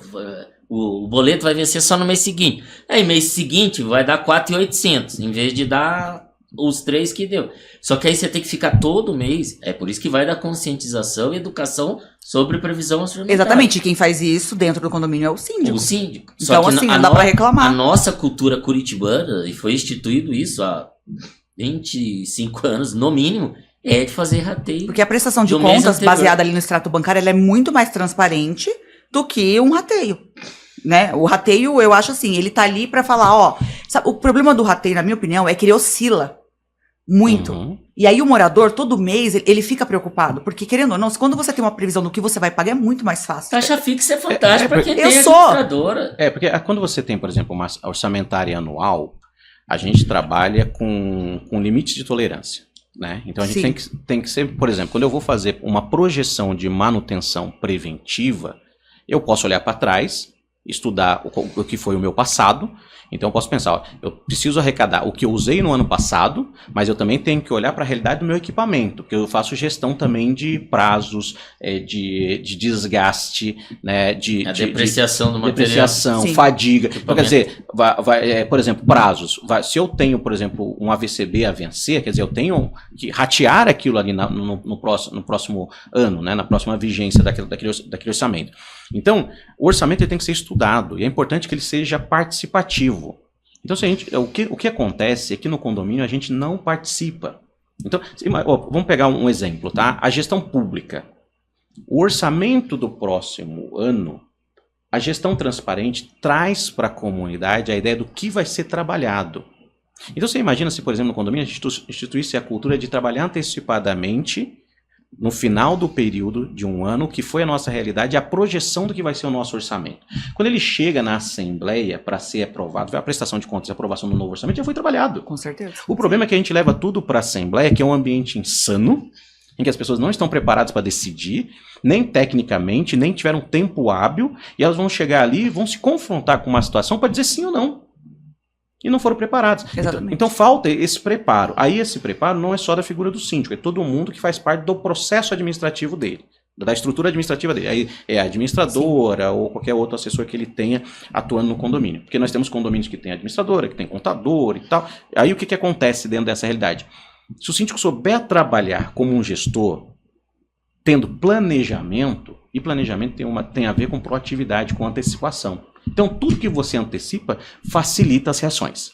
O boleto vai vencer só no mês seguinte. Aí mês seguinte vai dar 4.800, em vez de dar os 3 que deu. Só que aí você tem que ficar todo mês. É por isso que vai dar conscientização e educação sobre previsão orçamentária. Exatamente. Quem faz isso dentro do condomínio é o síndico. O síndico. Então Só que assim, não dá para reclamar. A nossa cultura curitibana, e foi instituído isso há 25 anos, no mínimo, é de fazer rateio. Porque a prestação de contas baseada ali no extrato bancário, ela é muito mais transparente do que um rateio. Né? O rateio, eu acho assim, ele tá ali para falar, sabe, o problema do rateio, na minha opinião, é que ele oscila muito. E aí o morador, todo mês, ele fica preocupado, porque querendo ou não, quando você tem uma previsão do que você vai pagar, é muito mais fácil. Taxa fixa é fantástica para quem tem administradora. Porque quando você tem, por exemplo, uma orçamentária anual, a gente trabalha com limites de tolerância. Né? Então a gente tem que ser, por exemplo, quando eu vou fazer uma projeção de manutenção preventiva, eu posso olhar para trás, estudar o que foi o meu passado. Então eu posso pensar, eu preciso arrecadar o que eu usei no ano passado, mas eu também tenho que olhar para a realidade do meu equipamento, porque eu faço gestão também de prazos, de desgaste, né, a depreciação do material. Depreciação, fadiga. Então, quer dizer, por exemplo, prazos. Se eu tenho, por exemplo, um AVCB a vencer, quer dizer, eu tenho que ratear aquilo ali no próximo ano, né, na próxima vigência daquele orçamento. Então, o orçamento ele tem que ser estudado e é importante que ele seja participativo. Então, o que acontece é que no condomínio a gente não participa. Então, vamos pegar um exemplo, tá? A gestão pública. O orçamento do próximo ano, a gestão transparente traz para a comunidade a ideia do que vai ser trabalhado. Então você imagina se, por exemplo, no condomínio a gente instituísse a cultura de trabalhar antecipadamente no final do período de um ano, que foi a nossa realidade, a projeção do que vai ser o nosso orçamento. Quando ele chega na Assembleia para ser aprovado, a prestação de contas e a aprovação do novo orçamento já foi trabalhado. Com certeza. O problema é que a gente leva tudo para a Assembleia, que é um ambiente insano, em que as pessoas não estão preparadas para decidir, nem tecnicamente, nem tiveram tempo hábil, e elas vão chegar ali e vão se confrontar com uma situação para dizer sim ou não. E não foram preparados. Então falta esse preparo. Aí esse preparo não é só da figura do síndico, é todo mundo que faz parte do processo administrativo dele, da estrutura administrativa dele. Aí é a administradora ou qualquer outro assessor que ele tenha atuando no condomínio. Porque nós temos condomínios que tem administradora, que tem contador e tal. Aí o que acontece dentro dessa realidade? Se o síndico souber trabalhar como um gestor, tendo planejamento, e planejamento tem a ver com proatividade, com antecipação. Então, tudo que você antecipa facilita as reações.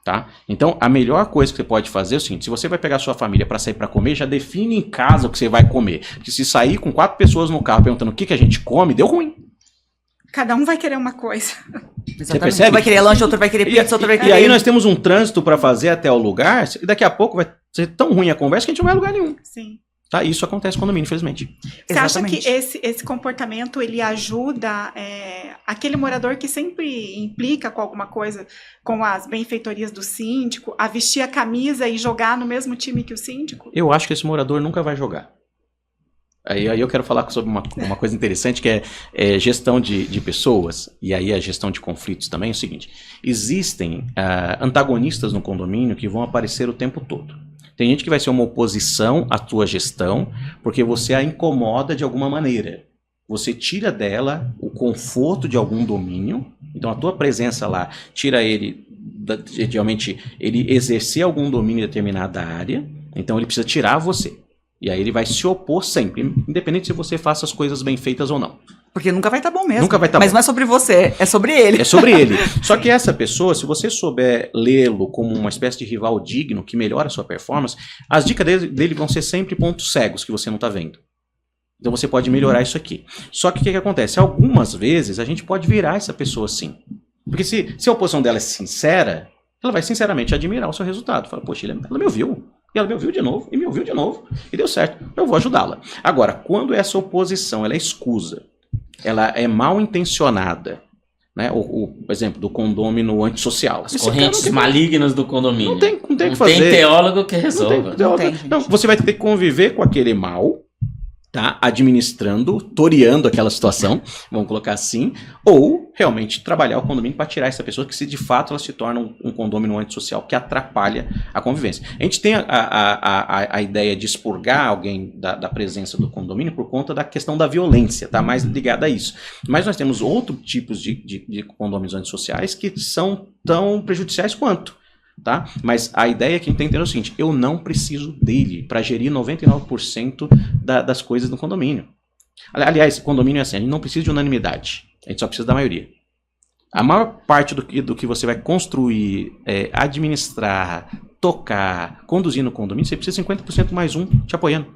Tá? Então, a melhor coisa que você pode fazer é o seguinte: se você vai pegar a sua família para sair para comer, já define em casa o que você vai comer. Porque se sair com 4 pessoas no carro perguntando o que a gente come, deu ruim. Cada um vai querer uma coisa. Você percebe? Um vai querer lanche, outro vai querer pizza, outro vai querer... E aí nós temos um trânsito para fazer até o lugar, e daqui a pouco vai ser tão ruim a conversa que a gente não vai a lugar nenhum. Sim. Tá? Isso acontece no condomínio, infelizmente. Você acha que esse comportamento ele ajuda aquele morador que sempre implica com alguma coisa, com as benfeitorias do síndico, a vestir a camisa e jogar no mesmo time que o síndico? Eu acho que esse morador nunca vai jogar. Aí eu quero falar sobre uma coisa interessante, que é gestão de pessoas, e aí a gestão de conflitos também. É o seguinte: existem antagonistas no condomínio que vão aparecer o tempo todo. Tem gente que vai ser uma oposição à tua gestão porque você a incomoda de alguma maneira. Você tira dela o conforto de algum domínio. Então a tua presença lá tira ele, geralmente, ele exercer algum domínio em determinada área. Então ele precisa tirar você. E aí ele vai se opor sempre, independente se você faça as coisas bem feitas ou não. Porque nunca vai estar bom mesmo. Nunca vai estar Mas bom. não é sobre você, é sobre ele. É sobre ele. Só que essa pessoa, se você souber lê-lo como uma espécie de rival digno, que melhora a sua performance, as dicas dele vão ser sempre pontos cegos que você não está vendo. Então você pode melhorar isso aqui. Só que o que acontece? Algumas vezes a gente pode virar essa pessoa assim. Porque se a oposição dela é sincera, ela vai sinceramente admirar o seu resultado. Fala, poxa, ela me ouviu. E ela me ouviu de novo, e me ouviu de novo, e deu certo. Eu vou ajudá-la. Agora, quando essa oposição ela é escusa, ela é mal intencionada, né? Por exemplo, do condômino antissocial. As correntes malignas do condomínio. Não tem o que fazer. Não tem teólogo que resolva. Não, você vai ter que conviver com aquele mal, tá? Administrando, toreando aquela situação, vamos colocar assim, ou realmente trabalhar o condomínio para tirar essa pessoa, que se de fato ela se torna um condomínio antissocial que atrapalha a convivência. A gente tem a ideia de expurgar alguém da presença do condomínio por conta da questão da violência, tá mais ligada a isso. Mas nós temos outros tipos de condomínios antissociais que são tão prejudiciais quanto. Tá? Mas a ideia que a gente tem que entender é o seguinte: eu não preciso dele para gerir 99% das coisas no condomínio. Aliás, condomínio é assim, a gente não precisa de unanimidade, a gente só precisa da maioria. A maior parte do que você vai construir, administrar, tocar, conduzir no condomínio, você precisa de 50% mais um te apoiando.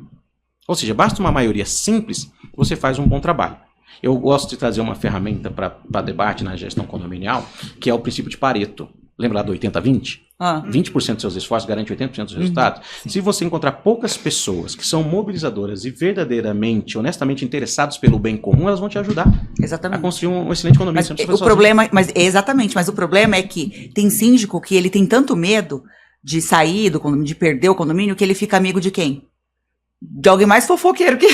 Ou seja, basta uma maioria simples, você faz um bom trabalho. Eu gosto de trazer uma ferramenta para debate na gestão condominial, que é o princípio de Pareto. Lembra lá do 80-20? 20% dos seus esforços garante 80% dos resultados. Se você encontrar poucas pessoas que são mobilizadoras e verdadeiramente, honestamente interessadas pelo bem comum, elas vão te ajudar a construir um excelente condomínio. Mas o problema é que tem síndico que ele tem tanto medo de sair do condomínio, de perder o condomínio, que ele fica amigo de quem? De alguém mais fofoqueiro que...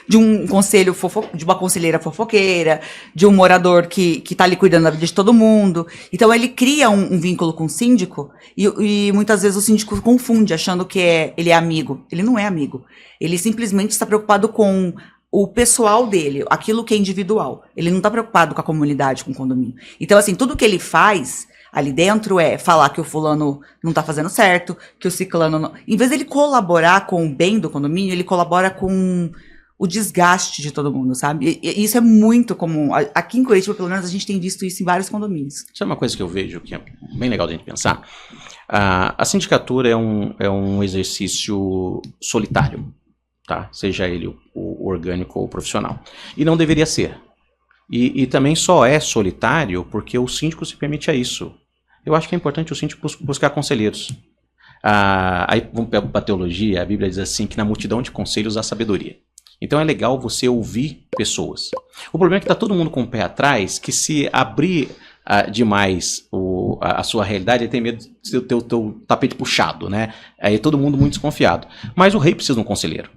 de um conselho de uma conselheira fofoqueira, de um morador que tá ali cuidando da vida de todo mundo. Então ele cria um vínculo com o síndico e muitas vezes o síndico confunde, achando que ele é amigo. Ele não é amigo. Ele simplesmente está preocupado com o pessoal dele, aquilo que é individual. Ele não está preocupado com a comunidade, com o condomínio. Então, assim, tudo que ele faz ali dentro é falar que o fulano não tá fazendo certo, que o ciclano não... Em vez dele colaborar com o bem do condomínio, ele colabora com o desgaste de todo mundo, sabe? E isso é muito comum. Aqui em Curitiba, pelo menos, a gente tem visto isso em vários condomínios. Isso é uma coisa que eu vejo que é bem legal de a gente pensar. A sindicatura é um exercício solitário, tá? Seja ele o orgânico ou o profissional. E não deveria ser. E também só é solitário porque o síndico se permite a isso. Eu acho que é importante o síndico buscar conselheiros. Aí vamos para a teologia, a Bíblia diz assim que na multidão de conselhos há sabedoria. Então é legal você ouvir pessoas. O problema é que está todo mundo com o pé atrás, que se abrir demais a sua realidade, ele tem medo de ter o teu tapete puxado, né? Aí todo mundo muito desconfiado. Mas o rei precisa de um conselheiro.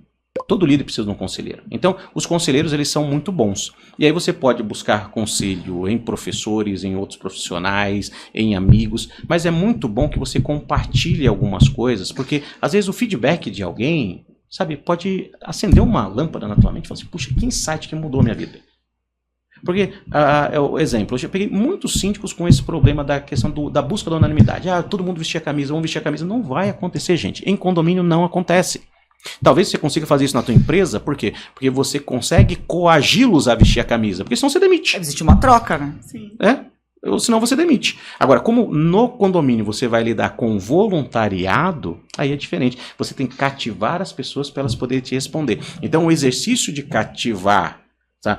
Todo líder precisa de um conselheiro. Então, os conselheiros, eles são muito bons. E aí você pode buscar conselho em professores, em outros profissionais, em amigos. Mas é muito bom que você compartilhe algumas coisas, porque às vezes o feedback de alguém, sabe, pode acender uma lâmpada na tua mente e falar assim, puxa, que insight que mudou a minha vida. Porque, é o exemplo, eu peguei muitos síndicos com esse problema da questão da busca da unanimidade. Todo mundo vestia a camisa, vamos vestir a camisa. Não vai acontecer, gente. Em condomínio não acontece. Talvez você consiga fazer isso na tua empresa, por quê? Porque você consegue coagi-los a vestir a camisa, porque senão você demite. Existe uma troca, né? Sim. Ou senão você demite. Agora, como no condomínio você vai lidar com voluntariado, aí é diferente. Você tem que cativar as pessoas para elas poderem te responder. Então, o exercício de cativar, tá?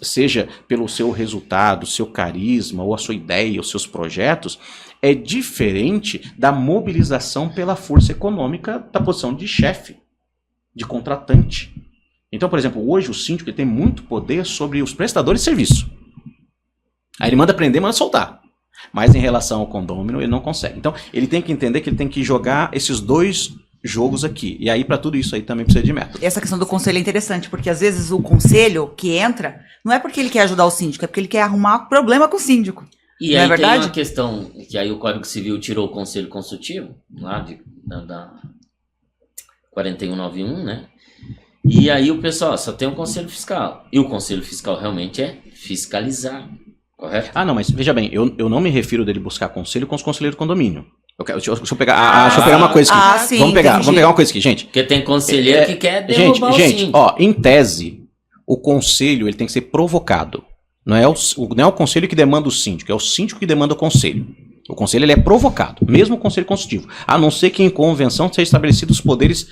Seja pelo seu resultado, seu carisma, ou a sua ideia, os seus projetos, é diferente da mobilização pela força econômica da posição de chefe, de contratante. Então, por exemplo, hoje o síndico tem muito poder sobre os prestadores de serviço. Aí ele manda prender, manda soltar. Mas em relação ao condômino, ele não consegue. Então, ele tem que entender que ele tem que jogar esses dois jogos aqui. E aí, para tudo isso aí, também precisa de método. Essa questão do conselho é interessante, porque às vezes o conselho que entra, não é porque ele quer ajudar o síndico, é porque ele quer arrumar problema com o síndico. E não aí é verdade? tem uma questão, que aí o Código Civil tirou o conselho consultivo, lá da 4191, né? E aí o pessoal, só tem um conselho fiscal. E o conselho fiscal realmente é fiscalizar, correto? Não, mas veja bem, eu não me refiro dele buscar conselho com os conselheiros do condomínio. Deixa eu pegar, deixa eu pegar uma coisa aqui. Sim, vamos pegar uma coisa aqui, gente. Porque tem conselheiro que quer derrubar o Gente, síndico. em tese, o conselho ele tem que ser provocado. Não é o conselho que demanda o síndico, é o síndico que demanda o conselho. O conselho ele é provocado, mesmo o conselho consultivo. A não ser que em convenção sejam estabelecidos os poderes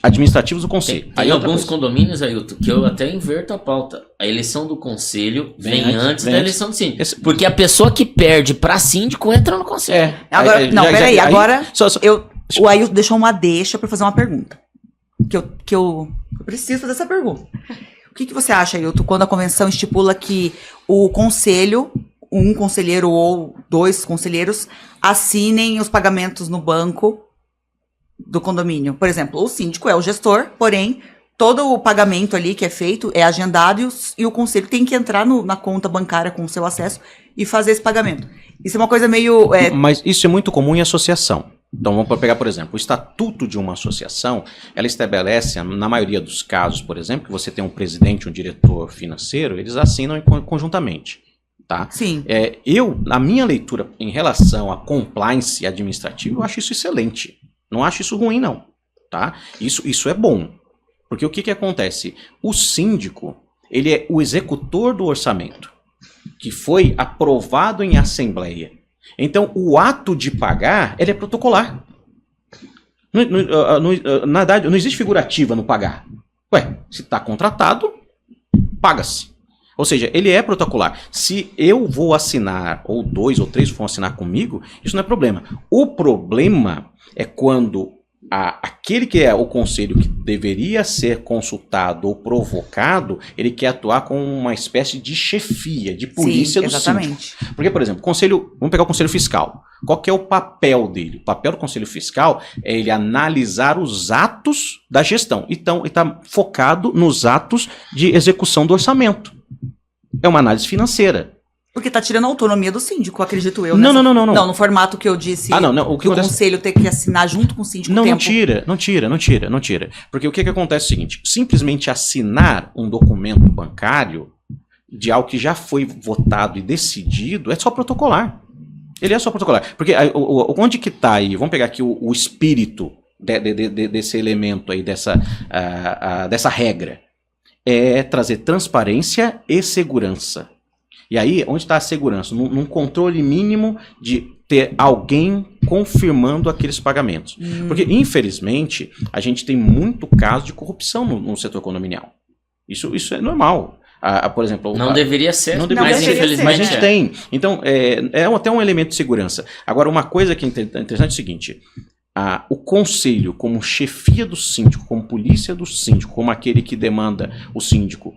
administrativos do conselho. Tem alguns condomínios, Ailton, que eu até inverto a pauta. A eleição do conselho vem antes da eleição do síndico. Porque a pessoa que perde para síndico entra no conselho. Agora, peraí, o Ailton deixou uma deixa para fazer uma pergunta. Que eu preciso fazer essa pergunta. O que você acha, Ailton, quando a convenção estipula que o conselho, um conselheiro ou dois conselheiros, assinem os pagamentos no banco do condomínio? Por exemplo, o síndico é o gestor, porém, todo o pagamento ali que é feito é agendado e o conselho tem que entrar na conta bancária com o seu acesso e fazer esse pagamento. Isso é uma coisa meio... Mas isso é muito comum em associação. Então vamos pegar, por exemplo, o estatuto de uma associação, ela estabelece, na maioria dos casos, por exemplo, que você tem um presidente, um diretor financeiro, eles assinam conjuntamente. Tá? Sim. Na minha leitura em relação a compliance administrativa, eu acho isso excelente. Não acho isso ruim, não. Tá? Isso é bom. Porque o que acontece? O síndico, ele é o executor do orçamento, que foi aprovado em assembleia. Então, o ato de pagar, ele é protocolar. Na verdade, não existe figurativa no pagar. Se está contratado, paga-se. Ou seja, ele é protocolar. Se eu vou assinar, ou 2 ou 3 vão assinar comigo, isso não é problema. O problema é quando aquele que é o conselho que deveria ser consultado ou provocado, ele quer atuar com uma espécie de chefia, de polícia. Sim, do síndico. Porque, por exemplo, vamos pegar o conselho fiscal. Qual que é o papel dele? O papel do conselho fiscal é ele analisar os atos da gestão. Então, ele está focado nos atos de execução do orçamento. É uma análise financeira. Porque tá tirando a autonomia do síndico, acredito eu. Não. Não, no formato que eu disse, o conselho ter que assinar junto com o síndico. Não tira. Porque o que acontece é o seguinte, simplesmente assinar um documento bancário de algo que já foi votado e decidido é só protocolar. Ele é só protocolar. Porque onde que tá aí, vamos pegar aqui o espírito desse elemento aí, dessa regra. é trazer transparência e segurança. E aí, onde está a segurança? Num controle mínimo de ter alguém confirmando aqueles pagamentos. Porque, infelizmente, a gente tem muito caso de corrupção no setor condominial. Isso é normal. Por exemplo... Não deveria ser, não mas deveria infelizmente mas a gente tem. Então, até um elemento de segurança. Agora, uma coisa que é interessante é o seguinte... o conselho, como chefia do síndico, como polícia do síndico, como aquele que demanda o síndico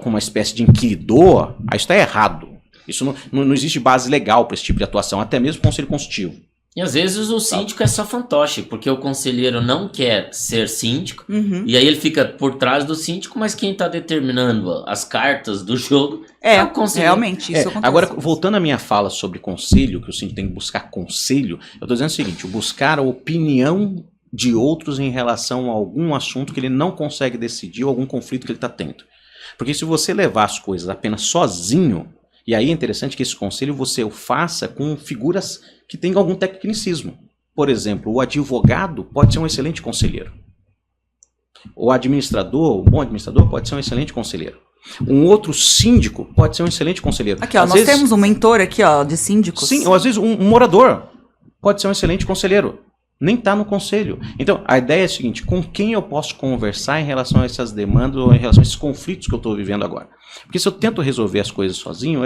como uma espécie de inquiridor, isso está errado. Isso não existe base legal para esse tipo de atuação, até mesmo conselho consultivo. E às vezes o síndico é só fantoche, porque o conselheiro não quer ser síndico, e aí ele fica por trás do síndico, mas quem está determinando as cartas do jogo é o conselheiro. Realmente, isso acontece. Agora, voltando à minha fala sobre conselho, que o síndico tem que buscar conselho, eu estou dizendo o seguinte, buscar a opinião de outros em relação a algum assunto que ele não consegue decidir ou algum conflito que ele está tendo. Porque se você levar as coisas apenas sozinho, e aí é interessante que esse conselho você o faça com figuras que tenham algum tecnicismo. Por exemplo, o advogado pode ser um excelente conselheiro. O administrador, o bom administrador, pode ser um excelente conselheiro. Um outro síndico pode ser um excelente conselheiro. Aqui, ó, nós temos um mentor aqui, ó, de síndicos. Sim, ou às vezes um morador pode ser um excelente conselheiro. Nem está no conselho. Então, a ideia é a seguinte, com quem eu posso conversar em relação a essas demandas ou em relação a esses conflitos que eu estou vivendo agora? Porque se eu tento resolver as coisas sozinho,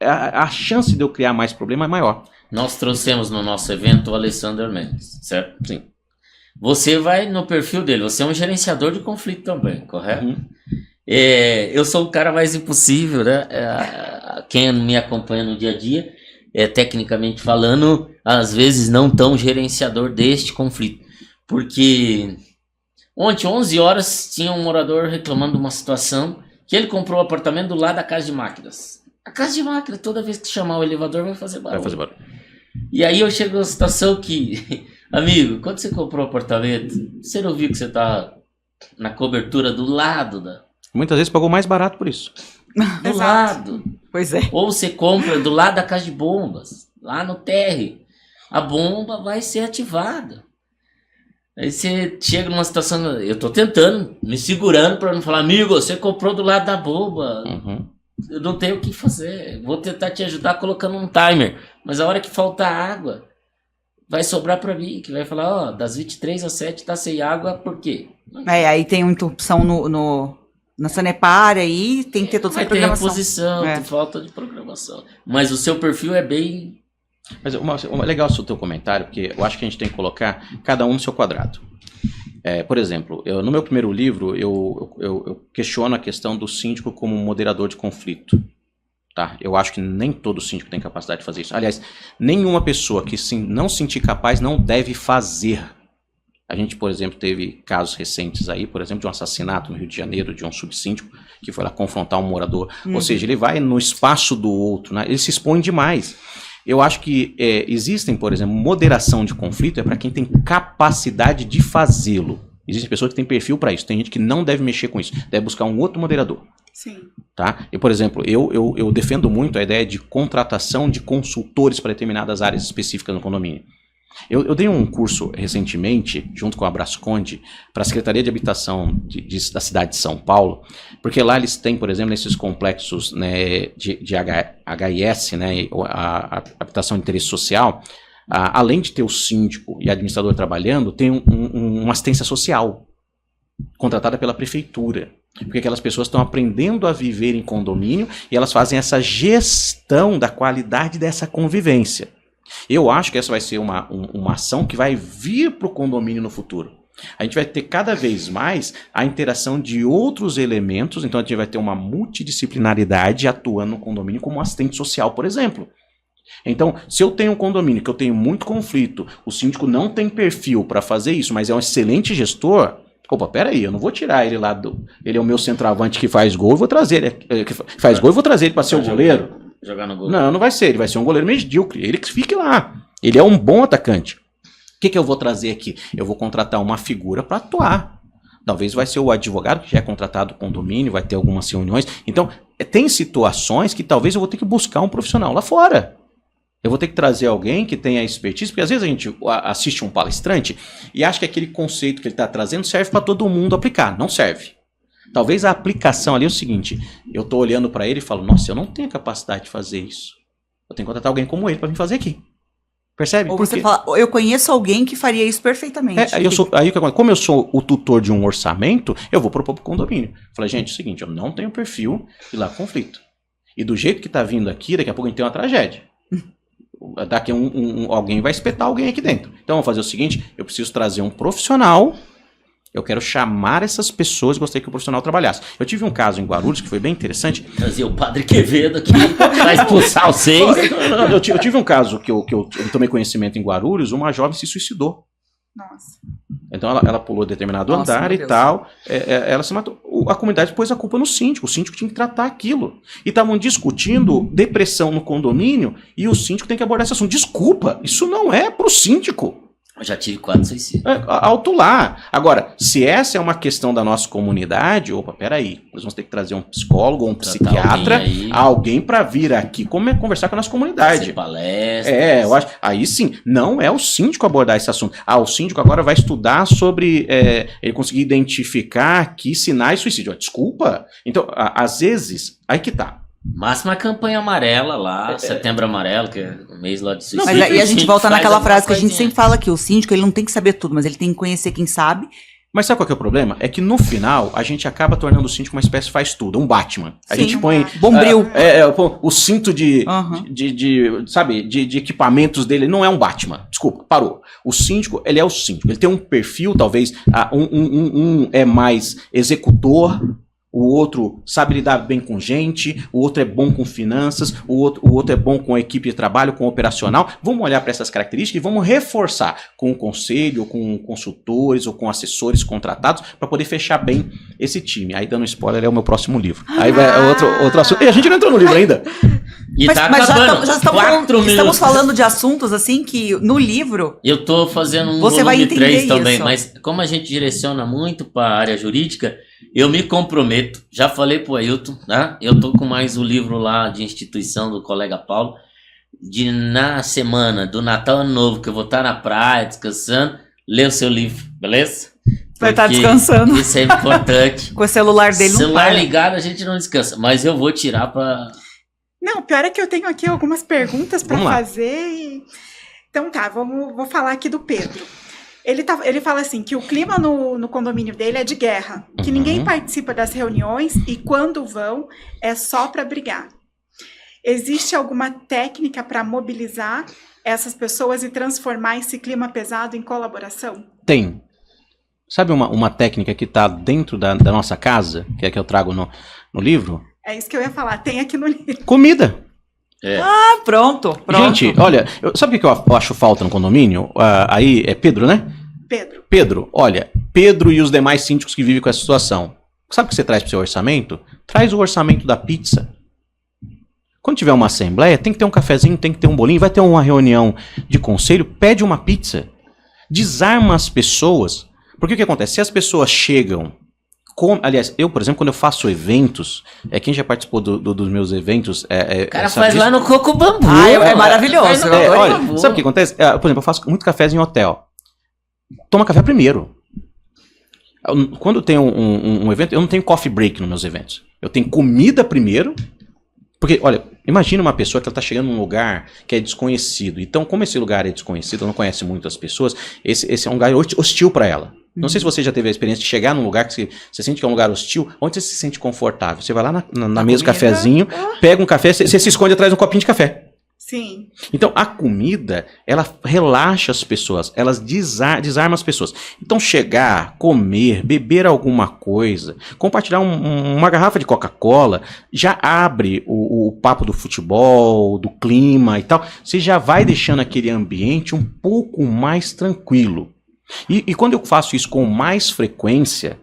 a chance de eu criar mais problema é maior. Nós trouxemos no nosso evento o Alessandro Mendes, certo? Sim. Você vai no perfil dele, você é um gerenciador de conflito também, correto? Eu sou o cara mais impossível, né? Quem me acompanha no dia a dia, tecnicamente falando, às vezes não tão gerenciador deste conflito. Porque ontem, 11 horas, tinha um morador reclamando de uma situação que ele comprou um apartamento do lado da casa de máquinas. A casa de máquinas, toda vez que chamar o elevador, vai fazer barulho. E aí eu chego numa situação que, amigo, quando você comprou o apartamento, você não viu que você tá na cobertura do lado da... Muitas vezes pagou mais barato por isso. Do lado. Pois é. Ou você compra do lado da caixa de bombas, lá no térreo. A bomba vai ser ativada. Aí você chega numa situação... Eu tô tentando, me segurando para não falar, amigo, você comprou do lado da bomba. Eu não tenho o que fazer. Vou tentar te ajudar colocando um timer. Mas a hora que faltar água, vai sobrar para mim. Que vai falar, das 23 às 7 tá sem água, por quê? Aí tem uma interrupção na Sanepar aí, tem que ter toda essa programação. Tem reposição, tem falta de programação. Mas o seu perfil é bem... Mas legal o teu comentário, porque eu acho que a gente tem que colocar cada um no seu quadrado. Por exemplo, no meu primeiro livro, eu questiono a questão do síndico como moderador de conflito. Tá? Eu acho que nem todo síndico tem capacidade de fazer isso. Aliás, nenhuma pessoa que não se sentir capaz não deve fazer. A gente, por exemplo, teve casos recentes aí, por exemplo, de um assassinato no Rio de Janeiro, de um subsíndico que foi lá confrontar um morador. Ou seja, ele vai no espaço do outro, né? Ele se expõe demais. Eu acho que existem, por exemplo, moderação de conflito para quem tem capacidade de fazê-lo. Existem pessoas que têm perfil para isso. Tem gente que não deve mexer com isso. Deve buscar um outro moderador. Sim. Tá? E, por exemplo, eu defendo muito a ideia de contratação de consultores para determinadas áreas específicas no condomínio. Eu dei um curso recentemente, junto com a Brasconde, para a Secretaria de Habitação da cidade de São Paulo, porque lá eles têm, por exemplo, nesses complexos, né, de HIS, né, a habitação de interesse social, além de ter o síndico e administrador trabalhando, tem uma assistência social contratada pela prefeitura. Porque aquelas pessoas estão aprendendo a viver em condomínio e elas fazem essa gestão da qualidade dessa convivência. Eu acho que essa vai ser uma ação que vai vir para o condomínio no futuro. A gente vai ter cada vez mais a interação de outros elementos, então a gente vai ter uma multidisciplinaridade atuando no condomínio como assistente social, por exemplo. Então, se eu tenho um condomínio que eu tenho muito conflito, o síndico não tem perfil para fazer isso, mas é um excelente gestor, opa, peraí, eu não vou tirar ele lá ele é o meu centroavante que faz gol, eu vou trazer ele, que faz gol, eu vou trazer ele para ser o goleiro. Jogar no gol. Não vai ser, ele vai ser um goleiro medíocre, ele que fique lá. Ele é um bom atacante. O que eu vou trazer aqui? Eu vou contratar uma figura para atuar. Talvez vai ser o advogado que já é contratado do condomínio, vai ter algumas reuniões. Então, tem situações que talvez eu vou ter que buscar um profissional lá fora. Eu vou ter que trazer alguém que tenha expertise, porque às vezes a gente assiste um palestrante e acha que aquele conceito que ele está trazendo serve para todo mundo aplicar. Não serve. Talvez a aplicação ali é o seguinte, eu tô olhando para ele e falo, nossa, eu não tenho capacidade de fazer isso. Eu tenho que contratar alguém como ele para vir fazer aqui. Percebe? Ou você fala, eu conheço alguém que faria isso perfeitamente. Como eu sou o tutor de um orçamento, eu vou propor para o condomínio. Falei, gente, é o seguinte, eu não tenho perfil de lá conflito. E do jeito que tá vindo aqui, daqui a pouco a gente tem uma tragédia. Daqui alguém vai espetar alguém aqui dentro. Então, vamos fazer o seguinte, eu preciso trazer um profissional, eu quero chamar essas pessoas, gostaria que o profissional trabalhasse. Eu tive um caso em Guarulhos que foi bem interessante. Trazer o Padre Quevedo aqui para expulsar os 6. Eu tive um caso que eu tomei conhecimento em Guarulhos, uma jovem se suicidou. Nossa. Então ela pulou determinado andar e tal, ela se matou. A comunidade pôs a culpa no síndico, o síndico tinha que tratar aquilo. E estavam discutindo depressão no condomínio e o síndico tem que abordar esse assunto. Desculpa, isso não é pro síndico. Eu já tive 4 suicídios. Alto lá. Agora, se essa é uma questão da nossa comunidade, opa, peraí, nós vamos ter que trazer um psicólogo ou um psiquiatra, alguém para vir aqui conversar com a nossa comunidade. Fazer palestras. Eu acho. Aí sim, não é o síndico abordar esse assunto. O síndico agora vai estudar sobre ele conseguir identificar que sinais de suicídio. Desculpa. Então, às vezes, aí que tá. Máxima campanha amarela lá, Setembro Amarelo, que é o mês lá de suicídio. Mas aí a gente volta naquela frase que a gente sempre fala aqui, o síndico ele não tem que saber tudo, mas ele tem que conhecer quem sabe. Mas sabe qual que é o problema? É que no final a gente acaba tornando o síndico uma espécie de faz tudo, um Batman. A gente põe Bombril. O cinto de equipamentos dele não é um Batman. Desculpa, parou. O síndico, ele é o síndico. Ele tem um perfil, talvez, um é mais executor, o outro sabe lidar bem com gente, o outro é bom com finanças, o outro é bom com a equipe de trabalho, com o operacional. Vamos olhar para essas características e vamos reforçar com o conselho, ou com consultores, ou com assessores contratados, para poder fechar bem esse time. Aí, dando spoiler, é o meu próximo livro. Aí vai outro assunto. E a gente não entrou no livro ainda. Mas já estamos falando de assuntos assim que no livro... Eu estou fazendo um você vai volume 3 também, isso. Mas como a gente direciona muito para a área jurídica, eu me comprometo, já falei pro Ailton, né? Eu tô com mais o livro lá de instituição do colega Paulo, na semana do Natal Ano Novo, que eu vou estar na praia, descansando, ler o seu livro, beleza? Vai estar descansando. Isso é importante. Com o celular dele não celular para. ligado a gente não descansa, mas eu vou tirar pra... Não, pior é que eu tenho aqui algumas perguntas para fazer. Então tá, vou falar aqui do Pedro. Ele fala assim, que o clima no condomínio dele é de guerra, que ninguém participa das reuniões e quando vão é só para brigar. Existe alguma técnica para mobilizar essas pessoas e transformar esse clima pesado em colaboração? Tem. Sabe uma técnica que está dentro da nossa casa, que é que eu trago no livro? É isso que eu ia falar, tem aqui no livro. Comida. Pronto. Gente, olha, sabe o que eu acho falta no condomínio? Aí é Pedro, né? Pedro, olha, Pedro e os demais síndicos que vivem com essa situação. Sabe o que você traz para o seu orçamento? Traz o orçamento da pizza. Quando tiver uma assembleia, tem que ter um cafezinho, tem que ter um bolinho, vai ter uma reunião de conselho, pede uma pizza. Desarma as pessoas. Porque o que acontece? Se as pessoas chegam... Aliás, eu, por exemplo, quando eu faço eventos, quem já participou dos meus eventos... o cara faz lá no Coco Bambu. É maravilhoso. Olha, sabe o que acontece? Por exemplo, eu faço muito cafés em hotel. Toma café primeiro. Quando tem um evento, eu não tenho coffee break nos meus eventos. Eu tenho comida primeiro. Porque, olha, imagina uma pessoa que ela está chegando num lugar que é desconhecido. Então, como esse lugar é desconhecido, ela não conhece muito as pessoas, esse é um lugar hostil para ela. Não sei se você já teve a experiência de chegar num lugar que você sente que é um lugar hostil, onde você se sente confortável. Você vai lá na mesa do cafezinho, pega um café, você se esconde atrás de um copinho de café. Sim. Então, a comida, ela relaxa as pessoas, elas desarma as pessoas. Então, chegar, comer, beber alguma coisa, compartilhar uma garrafa de Coca-Cola, já abre o papo do futebol, do clima e tal. Você já vai deixando aquele ambiente um pouco mais tranquilo. E quando eu faço isso com mais frequência,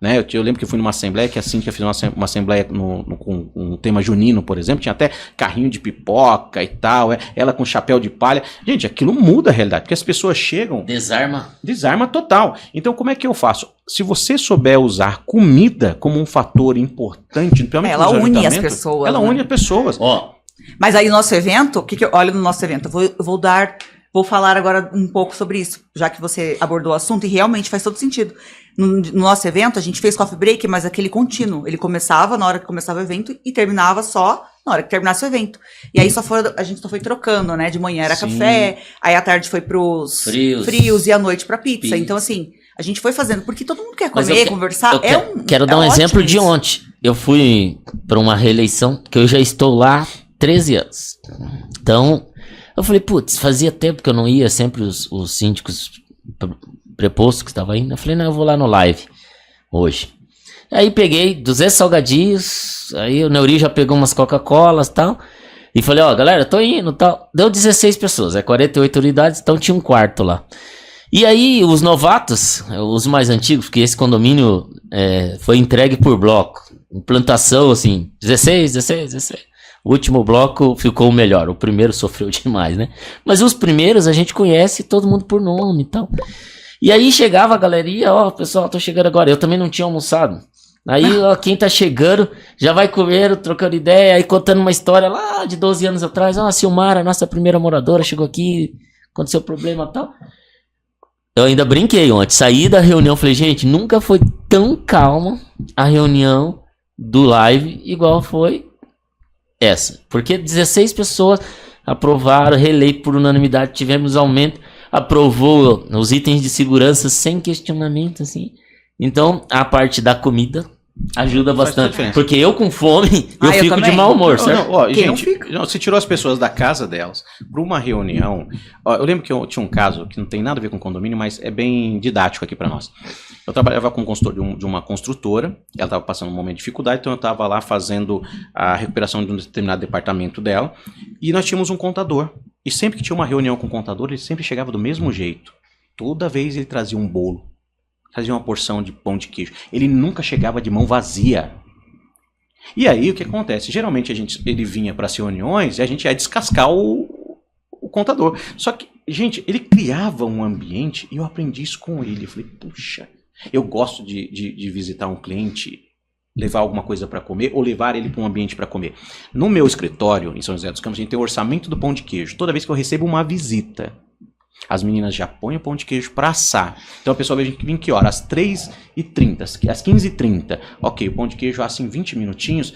né, eu lembro que eu fui numa assembleia que a síndica fez uma assembleia com um tema junino, por exemplo, tinha até carrinho de pipoca e tal, ela com chapéu de palha. Gente, aquilo muda a realidade, porque as pessoas chegam... Desarma total. Então, como é que eu faço? Se você souber usar comida como um fator importante... Ela une as pessoas. Ela une as pessoas. Mas aí o nosso evento, olha no nosso evento, eu vou dar Vou falar agora um pouco sobre isso, já que você abordou o assunto, e realmente faz todo sentido. No nosso evento, a gente fez coffee break, mas aquele contínuo. Ele começava na hora que começava o evento e terminava só na hora que terminasse o evento. E aí a gente só foi trocando, né? De manhã era café, aí à tarde foi pros frios e à noite pra pizza. Então, assim, a gente foi fazendo, porque todo mundo quer comer, conversar. Quero dar um exemplo de ontem. Eu fui para uma reeleição, que eu já estou lá há 13 anos. Então, eu falei, putz, fazia tempo que eu não ia, sempre os síndicos prepostos que estavam indo. Eu falei, não, eu vou lá no live hoje. Aí peguei 200 salgadinhos, aí o Neuri já pegou umas Coca-Colas e tal. E falei, ó, galera, tô indo e tal. Deu 16 pessoas, 48 unidades, então tinha um quarto lá. E aí os novatos, os mais antigos, porque esse condomínio foi entregue por bloco. Implantação, assim, 16. O último bloco ficou o melhor, o primeiro sofreu demais, né? Mas os primeiros a gente conhece todo mundo por nome e tal. E aí chegava a galeria, ó, pessoal, tô chegando agora. Eu também não tinha almoçado. Aí, ó, quem tá chegando já vai comer, trocando ideia, aí contando uma história lá de 12 anos atrás. Ó, a Silmara, nossa primeira moradora, chegou aqui, aconteceu problema e tal. Eu ainda brinquei ontem, saí da reunião, falei, gente, nunca foi tão calma a reunião do live igual foi essa. Porque 16 pessoas aprovaram, reeleito por unanimidade, tivemos aumento, aprovou os itens de segurança sem questionamento, assim. Então, a parte da comida ajuda bastante. Porque eu com fome, eu fico também de mau humor, certo? Não, ó, gente, você tirou as pessoas da casa delas para uma reunião. Ó, eu lembro que eu tinha um caso que não tem nada a ver com condomínio, mas é bem didático aqui para nós. Eu trabalhava com um consultor de uma construtora, ela estava passando um momento de dificuldade, então eu estava lá fazendo a recuperação de um determinado departamento dela, e nós tínhamos um contador. E sempre que tinha uma reunião com o contador, ele sempre chegava do mesmo jeito. Toda vez ele trazia um bolo. Fazia uma porção de pão de queijo. Ele nunca chegava de mão vazia. E aí o que acontece? Geralmente ele vinha para as reuniões e a gente ia descascar o contador. Só que, gente, ele criava um ambiente e eu aprendi isso com ele. Eu falei, puxa, eu gosto de visitar um cliente, levar alguma coisa para comer ou levar ele para um ambiente para comer. No meu escritório, em São José dos Campos, a gente tem o orçamento do pão de queijo. Toda vez que eu recebo uma visita, as meninas já põem o pão de queijo para assar. Então a pessoa vem que hora? Às 3h30, às 15h30. Ok, o pão de queijo assa em 20 minutinhos,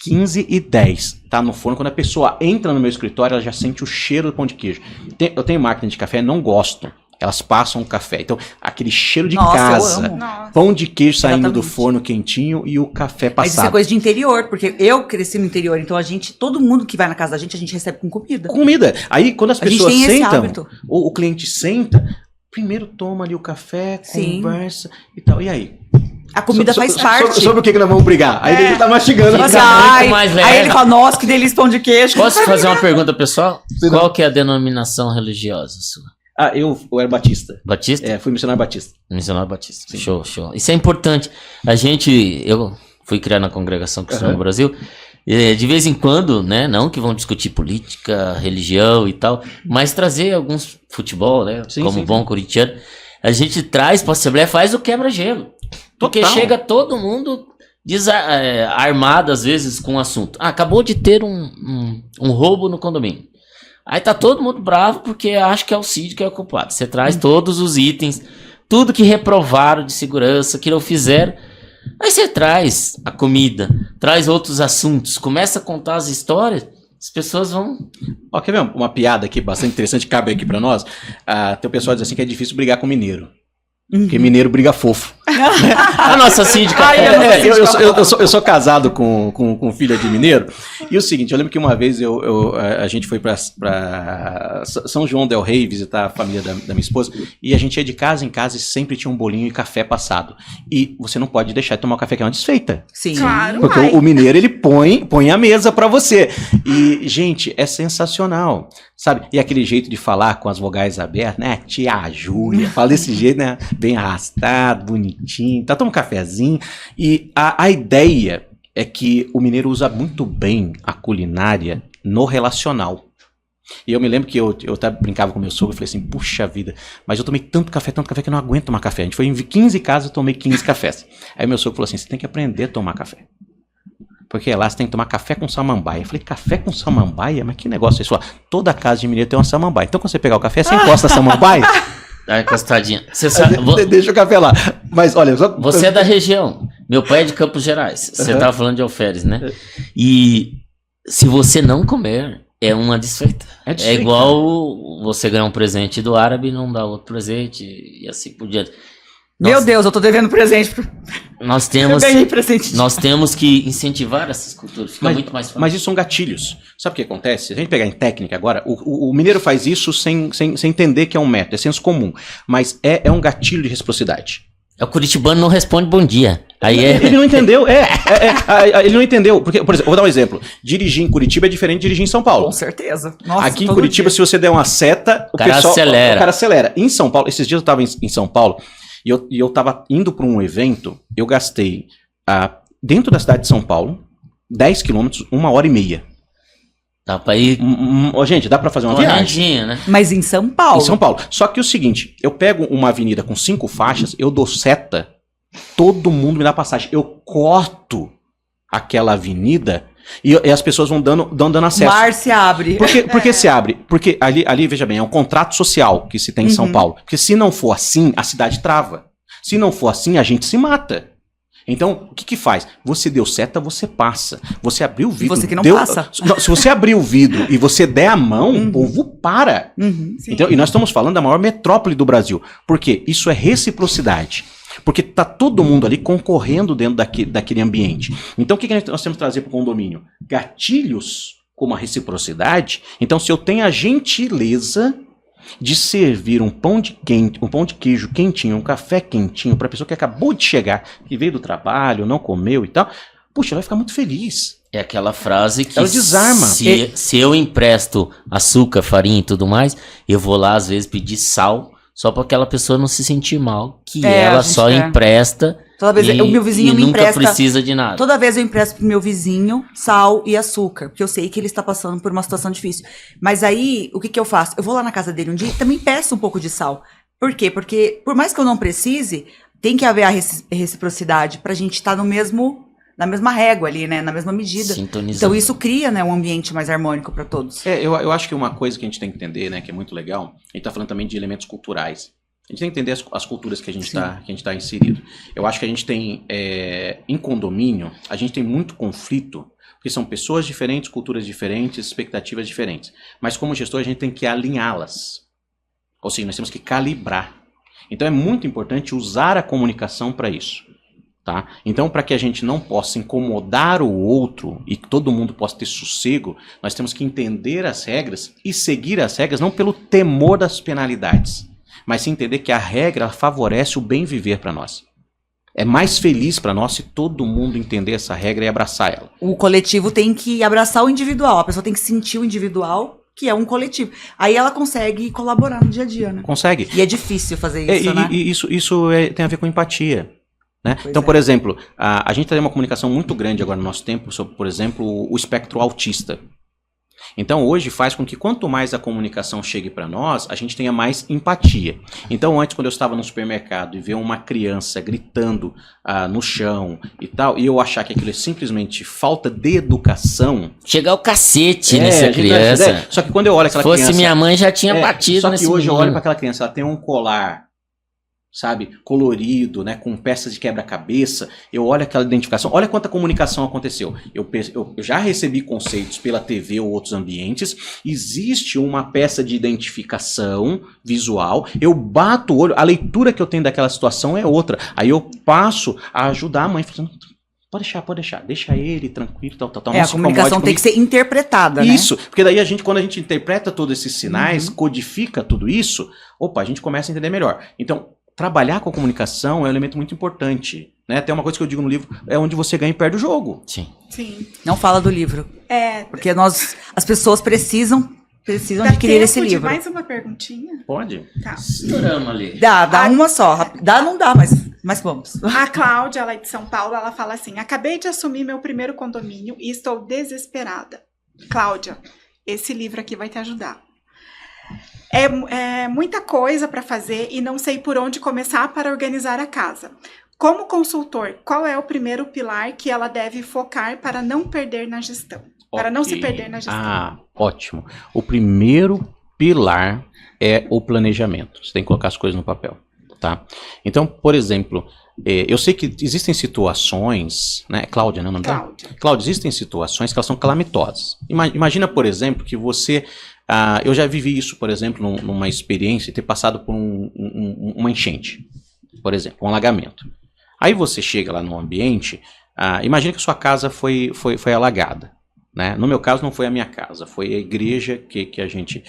15h10. Tá no forno. Quando a pessoa entra no meu escritório, ela já sente o cheiro do pão de queijo. Eu tenho máquina de café, não gosto. Elas passam o café. Então, aquele cheiro de casa, pão de queijo saindo do forno quentinho e o café passado. Mas isso é coisa de interior, porque eu cresci no interior, então todo mundo que vai na casa da gente recebe com comida. Comida. Aí, quando as pessoas sentam, o cliente senta, primeiro toma ali o café, conversa e tal. E aí? A comida faz parte. Sobre o que nós vamos brigar? Aí ele tá mastigando. Aí ele fala, nossa, que delícia pão de queijo. Posso fazer uma pergunta, pessoal? Qual que é a denominação religiosa sua? Eu era batista. Batista? Fui missionário batista. Missionário batista. Sim. Show. Isso é importante. Eu fui criado na Congregação Cristã no Brasil. De vez em quando, né? Não que vão discutir política, religião e tal, mas trazer alguns futebol, né? Bom corintiano. A gente traz para a Assembleia, faz o quebra-gelo. Porque chega todo mundo armado, às vezes, com o assunto. Acabou de ter um roubo no condomínio. Aí tá todo mundo bravo porque acha que é o síndico que é o culpado. Você traz todos os itens, tudo que reprovaram de segurança, que não fizeram. Aí você traz a comida, traz outros assuntos, começa a contar as histórias, as pessoas vão... Ó, quer ver uma piada aqui bastante interessante, cabe aqui pra nós? Tem o pessoal que diz assim que é difícil brigar com mineiro. Porque mineiro briga fofo. A nossa síndica. Eu sou casado com filha de mineiro. E o seguinte, eu lembro que uma vez a gente foi pra São João del Rei visitar a família da minha esposa. E a gente ia de casa em casa e sempre tinha um bolinho e café passado. E você não pode deixar de tomar o café, que é uma desfeita. Sim. Claro, porque o mineiro, ele põe a mesa pra você. E, gente, é sensacional. Sabe? E aquele jeito de falar com as vogais abertas, né? Tia Júlia, fala desse jeito, né? Bem arrastado, bonitinho, toma um cafezinho. E a ideia é que o mineiro usa muito bem a culinária no relacional. E eu me lembro que eu até brincava com meu sogro e falei assim, puxa vida, mas eu tomei tanto café que eu não aguento tomar café. A gente foi em 15 casas, eu tomei 15 cafés. Aí meu sogro falou assim, você tem que aprender a tomar café. Porque lá você tem que tomar café com samambaia. Eu falei, café com samambaia? Mas que negócio é isso? Toda casa de mineiro tem uma samambaia. Então quando você pegar o café, você encosta a samambaia. Dá encostadinha. Você sabe, Deixa o café lá. Mas olha, você é da região. Meu pai é de Campos Gerais. Você tava falando de alferes, né? E se você não comer, é uma desfeita. É igual você ganhar um presente do árabe e não dar outro presente e assim por diante. Meu Deus, eu tô devendo presente. Nós Eu ganhei presente. Nós temos que incentivar essas culturas. Fica muito mais fácil. Mas isso são gatilhos. Sabe o que acontece? Se a gente pegar em técnica agora, o mineiro faz isso sem entender que é um método, é senso comum. Mas é um gatilho de reciprocidade. O curitibano não responde bom dia. Aí Ele não entendeu. Ele não entendeu. Porque, por exemplo, vou dar um exemplo. Dirigir em Curitiba é diferente de dirigir em São Paulo. Com certeza. Nossa, aqui em Curitiba, se você der uma seta, o cara acelera. O cara acelera. Em São Paulo, esses dias eu estava em São Paulo e eu estava indo para um evento, eu gastei dentro da cidade de São Paulo 10 quilômetros, 1h30. Dá pra ir. Gente, dá pra fazer uma viagem. Né? Mas em São Paulo. Em São Paulo. Só que o seguinte, eu pego uma avenida com 5 faixas, eu dou seta, todo mundo me dá passagem. Eu corto aquela avenida e as pessoas vão dando acesso. O mar se abre. Por que se abre? Porque ali, veja bem, é um contrato social que se tem em São Paulo. Porque se não for assim, a cidade trava. Se não for assim, a gente se mata. Então, o que faz? Você deu seta, você passa. Você abriu o vidro. Você que não passa. Se você abrir o vidro e você der a mão, o povo para. Então, e nós estamos falando da maior metrópole do Brasil. Por quê? Isso é reciprocidade. Porque tá todo mundo ali concorrendo dentro daquele ambiente. Então, o que nós temos que trazer para o condomínio? Gatilhos como a reciprocidade. Então, se eu tenho a gentileza de servir um pão de queijo quentinho, um café quentinho para a pessoa que acabou de chegar, que veio do trabalho, não comeu e tal, puxa, ela vai ficar muito feliz. É aquela frase que ela desarma. Se eu empresto açúcar, farinha e tudo mais, eu vou lá às vezes pedir sal, só para aquela pessoa não se sentir mal, que ela só empresta. Toda vez o meu vizinho me nunca empresta, precisa de nada. Toda vez eu empresto pro meu vizinho sal e açúcar, porque eu sei que ele está passando por uma situação difícil. Mas aí, o que eu faço? Eu vou lá na casa dele um dia e também peço um pouco de sal. Por quê? Porque, por mais que eu não precise, tem que haver a reciprocidade pra gente estar na mesma régua ali, né? Na mesma medida. Sintonizando. Então isso cria, né, um ambiente mais harmônico para todos. Eu acho que uma coisa que a gente tem que entender, né, que é muito legal, a gente tá falando também de elementos culturais. A gente tem que entender as culturas que a gente tá inserido. Eu acho que a gente tem, em condomínio, a gente tem muito conflito, porque são pessoas diferentes, culturas diferentes, expectativas diferentes. Mas como gestor, a gente tem que alinhá-las. Ou seja, nós temos que calibrar. Então é muito importante usar a comunicação para isso. Tá? Então, para que a gente não possa incomodar o outro e que todo mundo possa ter sossego, nós temos que entender as regras e seguir as regras, não pelo temor das penalidades, mas sim entender que a regra favorece o bem viver para nós. É mais feliz para nós se todo mundo entender essa regra e abraçar ela. O coletivo tem que abraçar o individual, a pessoa tem que sentir o individual, que é um coletivo. Aí ela consegue colaborar no dia a dia, né? Consegue. E é difícil fazer isso, né? E isso tem a ver com empatia. Né? Então, por exemplo, a gente tem uma comunicação muito grande agora no nosso tempo sobre, por exemplo, o espectro autista. Então, hoje faz com que quanto mais a comunicação chegue para nós, a gente tenha mais empatia. Então, antes, quando eu estava no supermercado e ver uma criança gritando no chão e tal, e eu achar que aquilo é simplesmente falta de educação... Chegar o cacete nessa criança. Só que quando eu olho aquela criança... Se fosse minha mãe, já tinha batido nesse Só que hoje menino. eu olho para aquela criança, ela tem um colar... sabe, colorido, né, com peças de quebra-cabeça, eu olho aquela identificação, olha quanta comunicação aconteceu. Eu já recebi conceitos pela TV ou outros ambientes, existe uma peça de identificação visual, eu bato o olho, a leitura que eu tenho daquela situação é outra, aí eu passo a ajudar a mãe, falando, pode deixar, deixa ele tranquilo, tal. A comunicação tem que ser interpretada, né? Isso, porque daí quando a gente interpreta todos esses sinais, codifica tudo isso, a gente começa a entender melhor. Então, trabalhar com a comunicação é um elemento muito importante, né? Tem uma coisa que eu digo no livro, é onde você ganha e perde o jogo. Sim. Não fala do livro. Porque as pessoas precisam adquirir esse livro. Mais uma perguntinha? Pode? Tá. Estouramos ali. Dá uma só. Não dá, mas vamos. A Cláudia, ela é de São Paulo, ela fala assim, acabei de assumir meu primeiro condomínio e estou desesperada. Cláudia, esse livro aqui vai te ajudar. É muita coisa para fazer e não sei por onde começar para organizar a casa. Como consultor, qual é o primeiro pilar que ela deve focar para não perder na gestão? Para não se perder na gestão. Ah, ótimo. O primeiro pilar é o planejamento. Você tem que colocar as coisas no papel, tá? Então, por exemplo, eu sei que existem situações, né? Cláudia, né? O nome dela? Cláudia, existem situações que elas são calamitosas. Imagina, por exemplo, que você... eu já vivi isso, por exemplo, numa experiência, ter passado por uma enchente, por exemplo, um alagamento. Aí você chega lá no ambiente, imagina que sua casa foi alagada. Né? No meu caso, não foi a minha casa, foi a igreja que a gente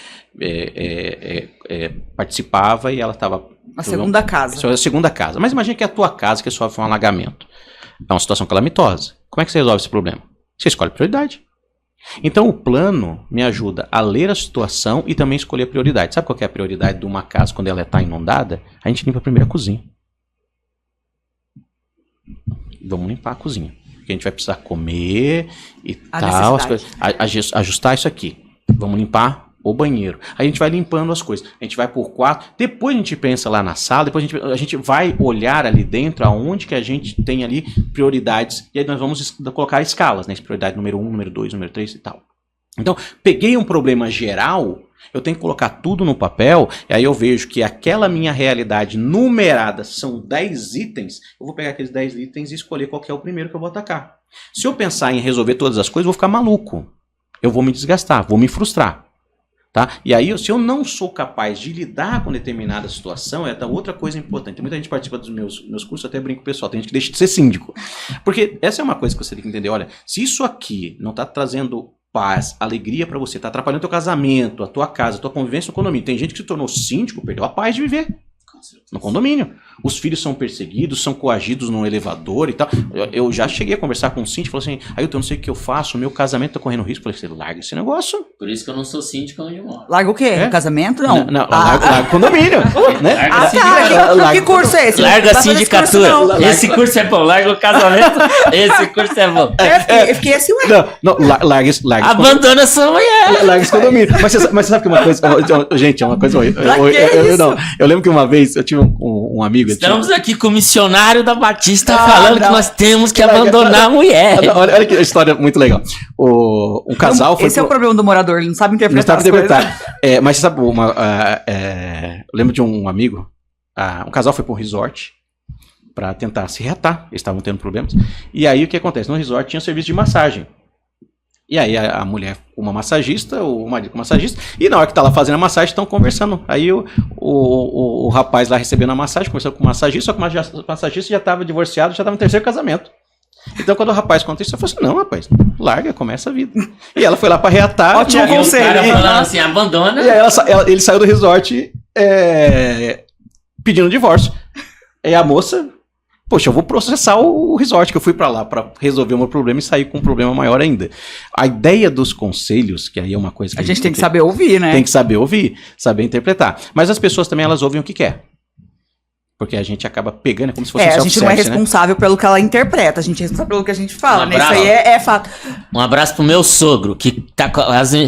participava e ela estava... A segunda casa. Isso é a segunda casa. Mas imagina que é a tua casa que sofre um alagamento. É uma situação calamitosa. Como é que você resolve esse problema? Você escolhe prioridade. Então o plano me ajuda a ler a situação e também escolher a prioridade. Sabe qual que é a prioridade de uma casa quando ela está inundada? A gente limpa primeiro a cozinha. Vamos limpar a cozinha. Porque a gente vai precisar comer e tal, as coisas, ajustar isso aqui. Vamos limpar o banheiro. Aí a gente vai limpando as coisas. A gente vai por quarto. Depois a gente pensa lá na sala. Depois a gente vai olhar ali dentro aonde que a gente tem ali prioridades. E aí nós vamos colocar escalas, né? Prioridade número 1, número 2, número 3 e tal. Então, peguei um problema geral, eu tenho que colocar tudo no papel, e aí eu vejo que aquela minha realidade numerada são 10 itens, eu vou pegar aqueles 10 itens e escolher qual que é o primeiro que eu vou atacar. Se eu pensar em resolver todas as coisas, eu vou ficar maluco. Eu vou me desgastar, vou me frustrar. Tá? E aí, se eu não sou capaz de lidar com determinada situação, é outra coisa importante. Muita gente participa dos meus cursos, eu até brinco com o pessoal, tem gente que deixa de ser síndico. Porque essa é uma coisa que você tem que entender. Olha, se isso aqui não está trazendo paz, alegria para você, está atrapalhando teu casamento, a tua casa, a tua convivência no condomínio. Tem gente que se tornou síndico, perdeu a paz de viver no condomínio. Os filhos são perseguidos, são coagidos no elevador e tal. Eu já cheguei a conversar com um síndico, falou assim, eu não sei o que eu faço, o meu casamento tá correndo risco. Eu falei, você larga esse negócio. Por isso que eu não sou síndico onde eu moro. Larga o quê? Casamento? Não. Larga o condomínio. Né? Que curso é esse? Larga a sindicatura. Esse curso é bom, larga o casamento. Esse curso é bom. Eu fiquei assim, ué. Não, larga esse abandona sua mulher. Larga esse condomínio. Mas você sabe que uma coisa... Gente, é uma coisa... Eu lembro que uma vez eu tive um amigo... Estamos aqui com o missionário da Batista falando que nós temos que abandonar a mulher. Olha que história muito legal. Um casal foi... Esse é o problema do morador, ele não sabe interpretar. Não sabe interpretar. Mas você sabe, eu lembro de um amigo, um casal foi para um resort para tentar se reatar, eles estavam tendo problemas. E aí o que acontece? No resort tinha serviço de massagem. E aí a mulher com uma massagista, o marido com uma massagista, e na hora que tá lá fazendo a massagem, estão conversando. Aí o rapaz lá recebendo a massagem, conversando com o massagista, só que o massagista já estava divorciado, já estava no terceiro casamento. Então quando o rapaz conta isso, eu falei assim, não rapaz, larga, começa a vida. E ela foi lá para reatar. Ótimo conselho. O cara falando assim, abandona. E aí ele saiu do resort pedindo divórcio. E a moça... Poxa, eu vou processar o resort que eu fui pra lá pra resolver o meu problema e sair com um problema maior ainda. A ideia dos conselhos, que aí é uma coisa que a gente tem que saber ouvir, né? Tem que saber ouvir, saber interpretar. Mas as pessoas também, elas ouvem o que quer. Porque a gente acaba pegando, como se fosse um a gente não é responsável pelo que ela interpreta, a gente é responsável pelo que a gente fala, né? Isso aí é fato. Um abraço pro meu sogro, que tá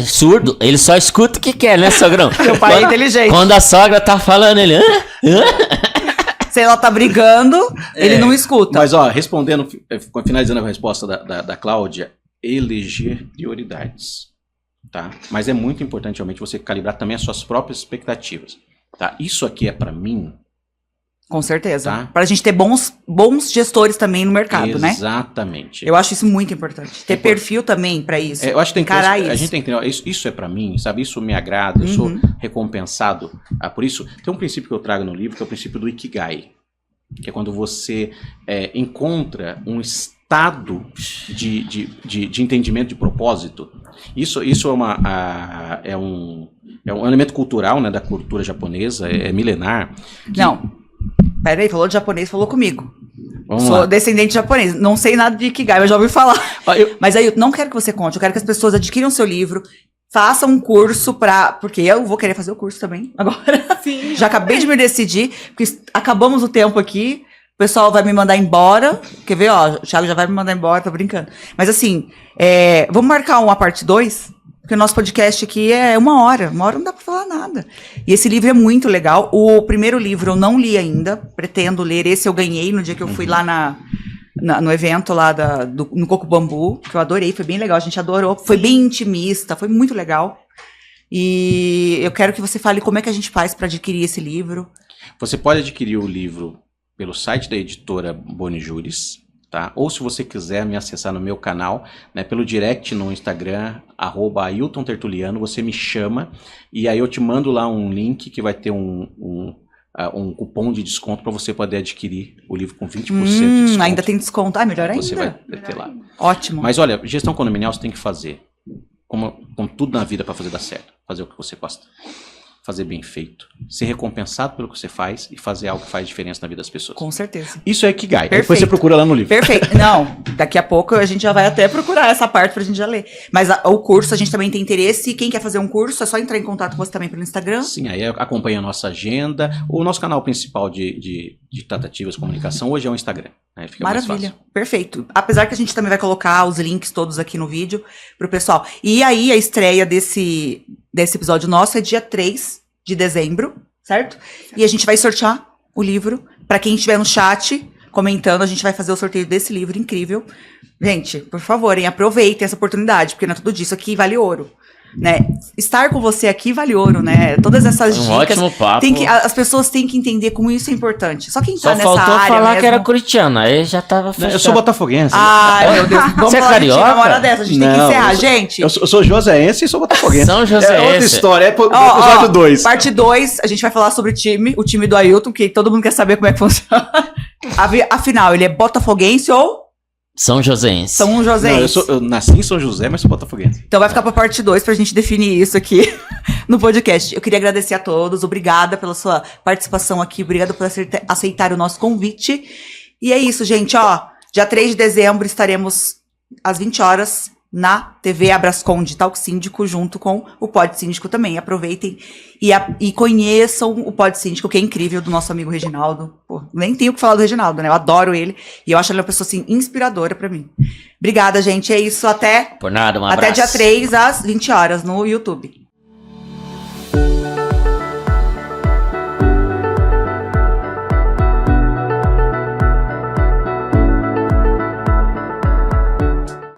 surdo, ele só escuta o que quer, né, sogrão? Meu pai é inteligente. Quando a sogra tá falando, ele... Se ela tá brigando, ele não escuta. Mas, respondendo, finalizando a resposta da Cláudia, eleger prioridades, tá? Mas é muito importante, realmente, você calibrar também as suas próprias expectativas, tá? Isso aqui é pra mim... Com certeza. Tá? Pra gente ter bons gestores também no mercado, né? Exatamente. Eu acho isso muito importante. Ter perfil também pra isso. Eu acho que tem que isso. A gente tem que entender, isso é pra mim, sabe? Isso me agrada, eu sou recompensado por isso. Tem um princípio que eu trago no livro, que é o princípio do Ikigai. Que é quando você encontra um estado de entendimento de propósito. Isso é um elemento cultural, né, da cultura japonesa, é milenar. Não. Peraí, falou de japonês, falou comigo. Vamos lá. Descendente de japonês. Não sei nada de Ikigai, mas já ouvi falar. Mas aí eu não quero que você conte, eu quero que as pessoas adquiram seu livro, façam um curso porque eu vou querer fazer o curso também agora. Sim. Já acabei de me decidir, porque acabamos o tempo aqui, o pessoal vai me mandar embora. Quer ver, o Thiago já vai me mandar embora, tô brincando. Mas assim, vamos marcar uma parte 2? Porque o nosso podcast aqui é 1 hora. 1 hora não dá pra falar nada. E esse livro é muito legal. O primeiro livro eu não li ainda. Pretendo ler. Esse eu ganhei no dia que eu fui lá no evento lá no Coco Bambu, que eu adorei. Foi bem legal, a gente adorou. Foi bem intimista, foi muito legal. E eu quero que você fale como é que a gente faz para adquirir esse livro. Você pode adquirir o livro pelo site da editora Bonijuris, tá? Ou se você quiser me acessar no meu canal, né, pelo direct no Instagram, @AiltonTertuliano, você me chama e aí eu te mando lá um link que vai ter um cupom de desconto para você poder adquirir o livro com 20% de desconto. Ainda tem desconto. Melhor ainda. Você vai ter lá. Ótimo. Mas olha, gestão condominial você tem que fazer. Como tudo na vida para fazer dar certo. Fazer o que você gosta. Fazer bem feito. Ser recompensado pelo que você faz e fazer algo que faz diferença na vida das pessoas. Com certeza. Isso é Ikigai. Perfeito. Depois você procura lá no livro. Perfeito. Não, daqui a pouco a gente já vai até procurar essa parte pra gente já ler. Mas o curso, a gente também tem interesse. Quem quer fazer um curso, é só entrar em contato com você também pelo Instagram. Sim, aí acompanha a nossa agenda. O nosso canal principal de tratativas de comunicação hoje é o Instagram. Aí fica mais Maravilha, fácil. perfeito. Apesar que a gente também vai colocar os links todos aqui no vídeo pro pessoal. E aí a estreia desse episódio nosso é dia 3 de dezembro, certo? E a gente vai sortear o livro. Pra quem estiver no chat comentando, a gente vai fazer o sorteio desse livro incrível. Gente, por favor, aproveitem essa oportunidade, porque não é tudo disso aqui vale ouro. Né? Estar com você aqui vale ouro, né? Todas essas dicas. Ótimo papo. As pessoas têm que entender como isso é importante. Só quem tá Só nessa faltou área falar mesmo... que era curitiano, aí já tava fechado. Eu sou botafoguense. Ai, meu Deus. Vamos Você é falar de carioca? uma hora dessa. A gente tem que Não, encerrar, gente. Eu sou joséense e sou botafoguense. São Joséense. É outra história, é pro Ó, episódio 2. Parte 2, a gente vai falar sobre o time do Ailton, que todo mundo quer saber como é que funciona. Afinal, ele é botafoguense ou São Joséense. São Joséense? Eu nasci em São José, mas sou botafoguense. Então vai ficar pra parte 2 pra gente definir isso aqui no podcast. Eu queria agradecer a todos, obrigada pela sua participação aqui, obrigada por aceitar o nosso convite. E é isso, gente, ó, dia 3 de dezembro estaremos às 20 horas na TV Abrascom Digital Síndico, junto com o Pod Síndico também. Aproveitem e conheçam o Pod Síndico, que é incrível, do nosso amigo Reginaldo. Pô, nem tenho o que falar do Reginaldo, né? Eu adoro ele e eu acho ele uma pessoa, assim, inspiradora pra mim. Obrigada, gente. É isso. Por nada, um abraço. Até dia 3 às 20 horas no YouTube.